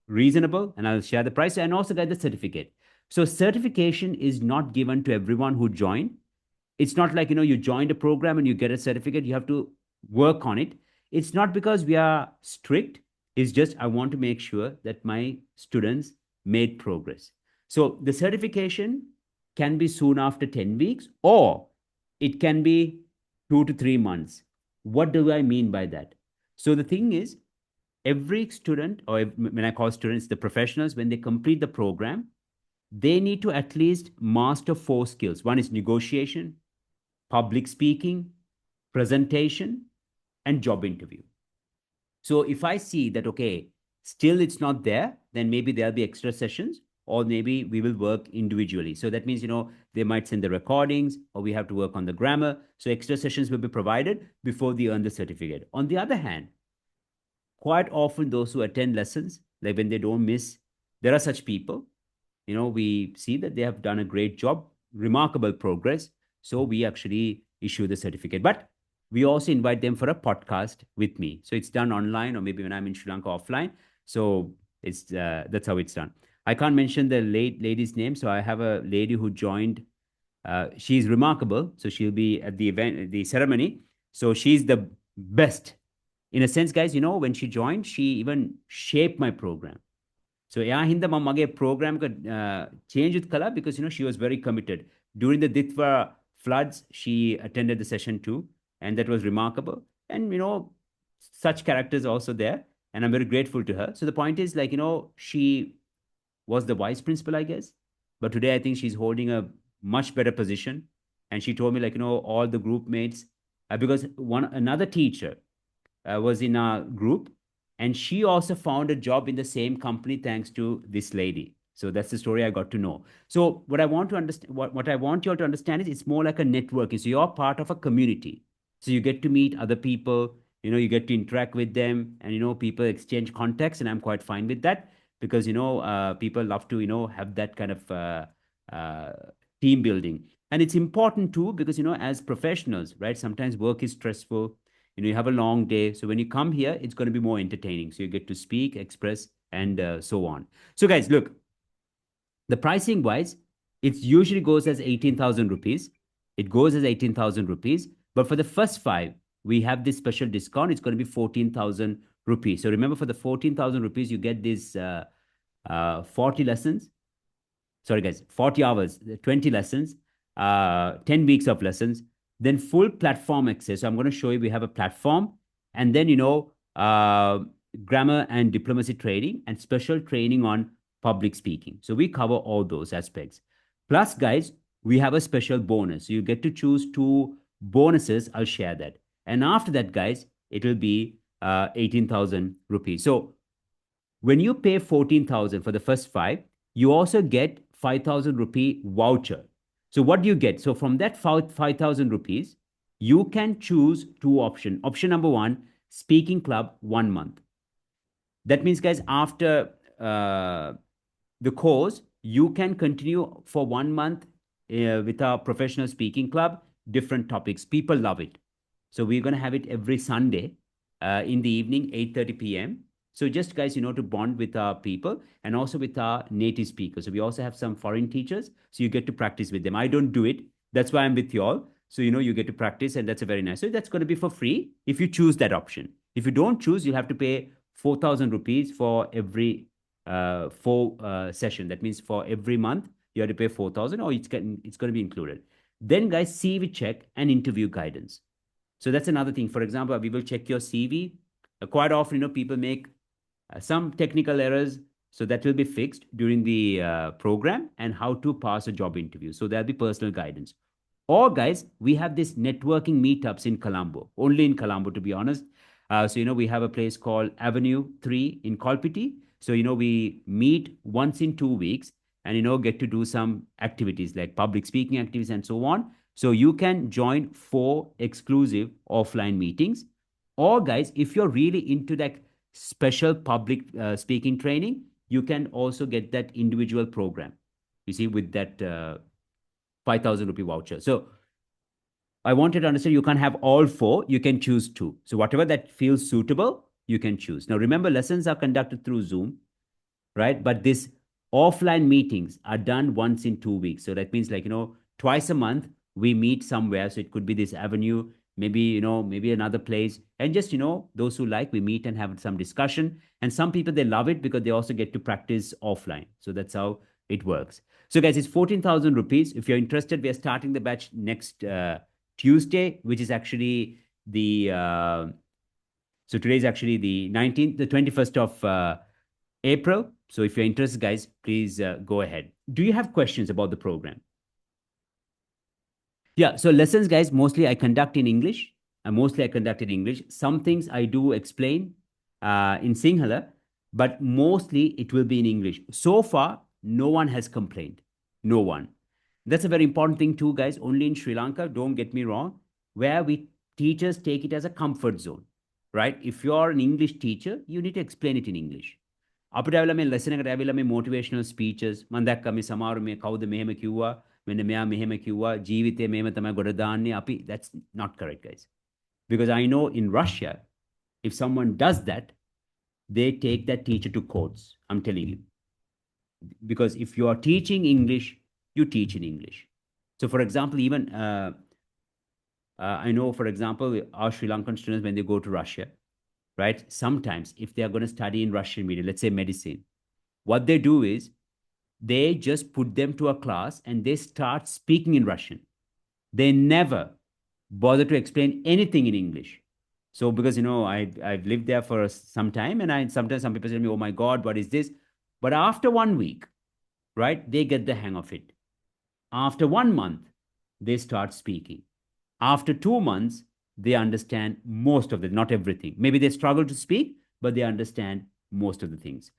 reasonable, and I'll share the price and also get the certificate. So certification is not given to everyone who joined. It's not like, you joined a program and you get a certificate, you have to work on it. It's not because we are strict. It's just I want to make sure that my students made progress. So the certification can be soon after 10 weeks, or it can be 2 to 3 months. What do I mean by that? So the thing is, every student, or when I call students, the professionals, when they complete the program, they need to at least master 4 skills. One is negotiation, public speaking, presentation, and job interview. So if I see that, okay, still it's not there, then maybe there'll be extra sessions, or maybe we will work individually. So that means, they might send the recordings, or we have to work on the grammar. So extra sessions will be provided before they earn the certificate. On the other hand, quite often those who attend lessons, like when they don't miss, there are such people, we see that they have done a great job, remarkable progress. So we actually issue the certificate. But we also invite them for a podcast with me. So it's done online, or maybe when I'm in Sri Lanka offline. So it's that's how it's done. I can't mention the lady's name. So I have a lady who joined. She's remarkable. So she'll be at the event, the ceremony. So she's the best. In a sense, guys, when she joined, she even shaped my program. So එයා හින්දා මම මගේ program එක change with කළා, because she was very committed. During the Ditwa floods, she attended the session too, and that was remarkable. And such characters also there, and I'm very grateful to her. So the point is, like, she was the vice principal, I guess, but today I think she's holding a much better position. And she told me, like, all the group mates, because another teacher was in our group, and she also found a job in the same company thanks to this lady. So that's the story I got to know. So what I want to understand, what I want you all to understand is, it's more like a networking. So you're part of a community. So you get to meet other people, you get to interact with them, and people exchange contacts, and I'm quite fine with that, because people love to have that kind of team building. And it's important too, because as professionals, right, sometimes work is stressful. You have a long day. So when you come here, it's going to be more entertaining. So you get to speak, express, and so on. So guys, look, the pricing wise, it usually goes as 18,000 rupees. It goes as 18,000 rupees. But for the first 5, we have this special discount. It's going to be 14,000 rupees. So remember, for the 14,000 rupees, you get this 40 lessons. Sorry, guys, 40 hours, 20 lessons, 10 weeks of lessons, then full platform access. So I'm going to show you, we have a platform, and then, grammar and diplomacy training, and special training on public speaking. So we cover all those aspects. Plus, guys, we have a special bonus. You get to choose two bonuses. I'll share that. And after that, guys, it will be 18,000 rupees. So when you pay 14,000 for the first five, you also get 5,000 rupee voucher. So what do you get? So from that 5,000 rupees, you can choose two options. Option number one, speaking club 1 month. That means, guys, after the course, you can continue for 1 month with our professional speaking club, different topics. People love it. So we're going to have it every Sunday in the evening, 8:30 p.m. So just, guys, to bond with our people and also with our native speakers. So we also have some foreign teachers. So you get to practice with them. I don't do it. That's why I'm with you all. So, you get to practice, and that's a very nice. So that's going to be for free if you choose that option. If you don't choose, you'll have to pay 4,000 rupees for every four session. That means for every month, you have to pay 4,000, or it's going to be included. Then, guys, CV check and interview guidance. So that's another thing. For example, we will check your CV. Quite often, people make some technical errors. So that will be fixed during the program, and how to pass a job interview. So there'll be personal guidance. Or, guys, we have this networking meetups in Colombo, only in Colombo, to be honest. So, we have a place called Avenue 3 in Kolpiti. So, we meet once in 2 weeks and, get to do some activities like public speaking activities and so on. So you can join 4 exclusive offline meetings. Or, guys, if you're really into that special public speaking training, you can also get that individual program, you see, with that 5,000 rupee voucher. So I wanted to understand, you can't have all 4, you can choose 2. So whatever that feels suitable, you can choose. Now, remember, lessons are conducted through Zoom, right? But this offline meetings are done once in 2 weeks. So that means, like, twice a month we meet somewhere. So it could be this avenue, maybe, maybe another place. And just, those who like, we meet and have some discussion. And some people, they love it because they also get to practice offline. So that's how it works. So, guys, it's 14,000 rupees. If you're interested, we are starting the batch next Tuesday, which is actually the, so today is actually the 19th, the 21st of April. So if you're interested, guys, please go ahead. Do you have questions about the program? Yeah, so lessons, guys, mostly I conduct in English. Mostly I conduct in English. Some things I do explain in Sinhala, but mostly it will be in English. So far, no one has complained. No one. That's a very important thing too, guys. Only in Sri Lanka, don't get me wrong, where we teachers take it as a comfort zone, right? If you're an English teacher, you need to explain it in English. අපිට ඇවිල්ලා මේ lesson එකට ඇවිල්ලා මේ motivational speeches මම දැක්කා මේ සමහර මේ කවුද මෙහෙම කිව්වා මෙන්න මෙයා මෙහෙම කිව්වා ජීවිතේ මෙහෙම තමයි ගොඩ දාන්නේ අපි that's not correct, guys, because I know in Russia, if someone does that, they take that teacher to courts. I'm telling you, because if you are teaching English, you teach in English. So for example, even I know, for example, our Sri Lankan students, when they go to Russia, right? Sometimes if they are going to study in Russian medium, let's say medicine, what they do is they just put them to a class and they start speaking in Russian. They never bother to explain anything in English. So because, I've lived there for some time, and sometimes some people say to me, oh my God, what is this? But after 1 week, right, they get the hang of it. After 1 month, they start speaking. After 2 months, they understand most of it, not everything. Maybe they struggle to speak, but they understand most of the things.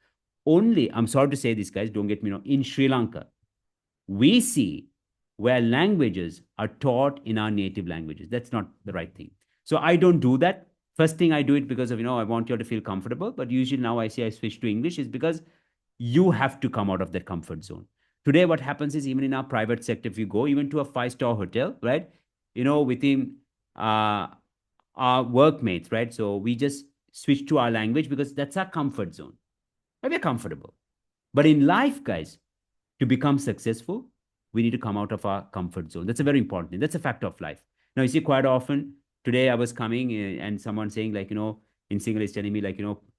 Only, I'm sorry to say this, guys, don't get me wrong, in Sri Lanka, we see where languages are taught in our native languages. That's not the right thing. So I don't do that. First thing I do it because of, I want you all to feel comfortable. But usually now I say I switch to English is because you have to come out of that comfort zone. Today, what happens is, even in our private sector, if you go even to a 5-star hotel, right, within our workmates, right? So we just switch to our language because that's our comfort zone. And we're comfortable. But in life, guys, to become successful, we need to come out of our comfort zone. That's a very important thing. That's a fact of life. Now, you see, quite often, today I was coming and someone saying, like, in Sinhala is telling me, like,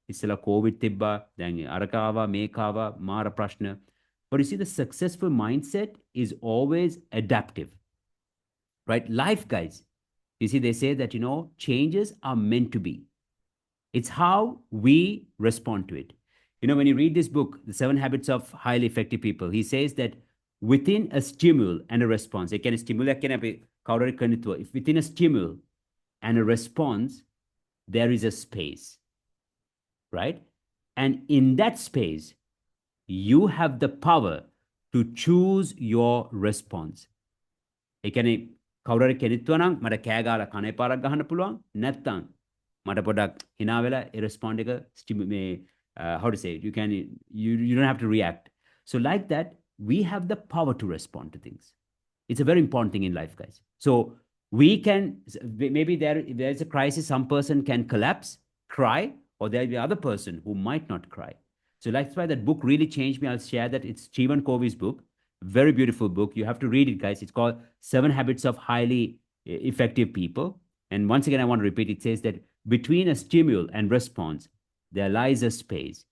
ඉස්සලා COVID තිබ්බා, දැන් අරකාවා, මේකාවා, මාර ප්‍රශ්න. But you see, the successful mindset is always adaptive, right? Life, guys, you see, they say that, changes are meant to be. It's how we respond to it. When you read this book, The 7 Habits of Highly Effective People, he says that within a stimul and a response, it can stimulate, if within a stimul and a response, there is a space, right? And in that space, you have the power to choose your response. ඒ කියන්නේ කවුරු හරි කෙනෙක්ව නම් මට කෑ ගාලා කනේ පාරක් ගහන්න පුළුවන් නැත්නම් මට පොඩක් hina වෙලා ඒ respond එක මේ how to say it? You don't have to react. So like that, we have the power to respond to things. It's a very important thing in life, guys. So we can, maybe there's a crisis, some person can collapse, cry, or there'll be other person who might not cry. So that's why that book really changed me. I'll share that. It's Stephen Covey's book. Very beautiful book. You have to read it, guys. It's called 7 Habits of Highly Effective People. And once again, I want to repeat, it says that between a stimul and response, there lies a space.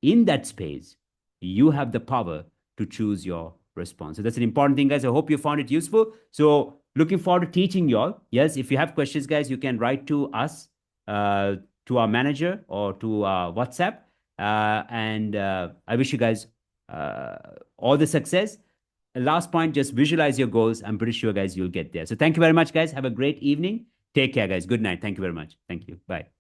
In that space, you have the power to choose your response. So that's an important thing, guys. I hope you found it useful. So looking forward to teaching y'all. Yes, if you have questions, guys, you can write to us, to our manager or to WhatsApp. And I wish you guys all the success. Last point, just visualize your goals. I'm pretty sure, guys, you'll get there. So thank you very much, guys. Have a great evening. Take care, guys. Good night. Thank you very much. Thank you. Bye.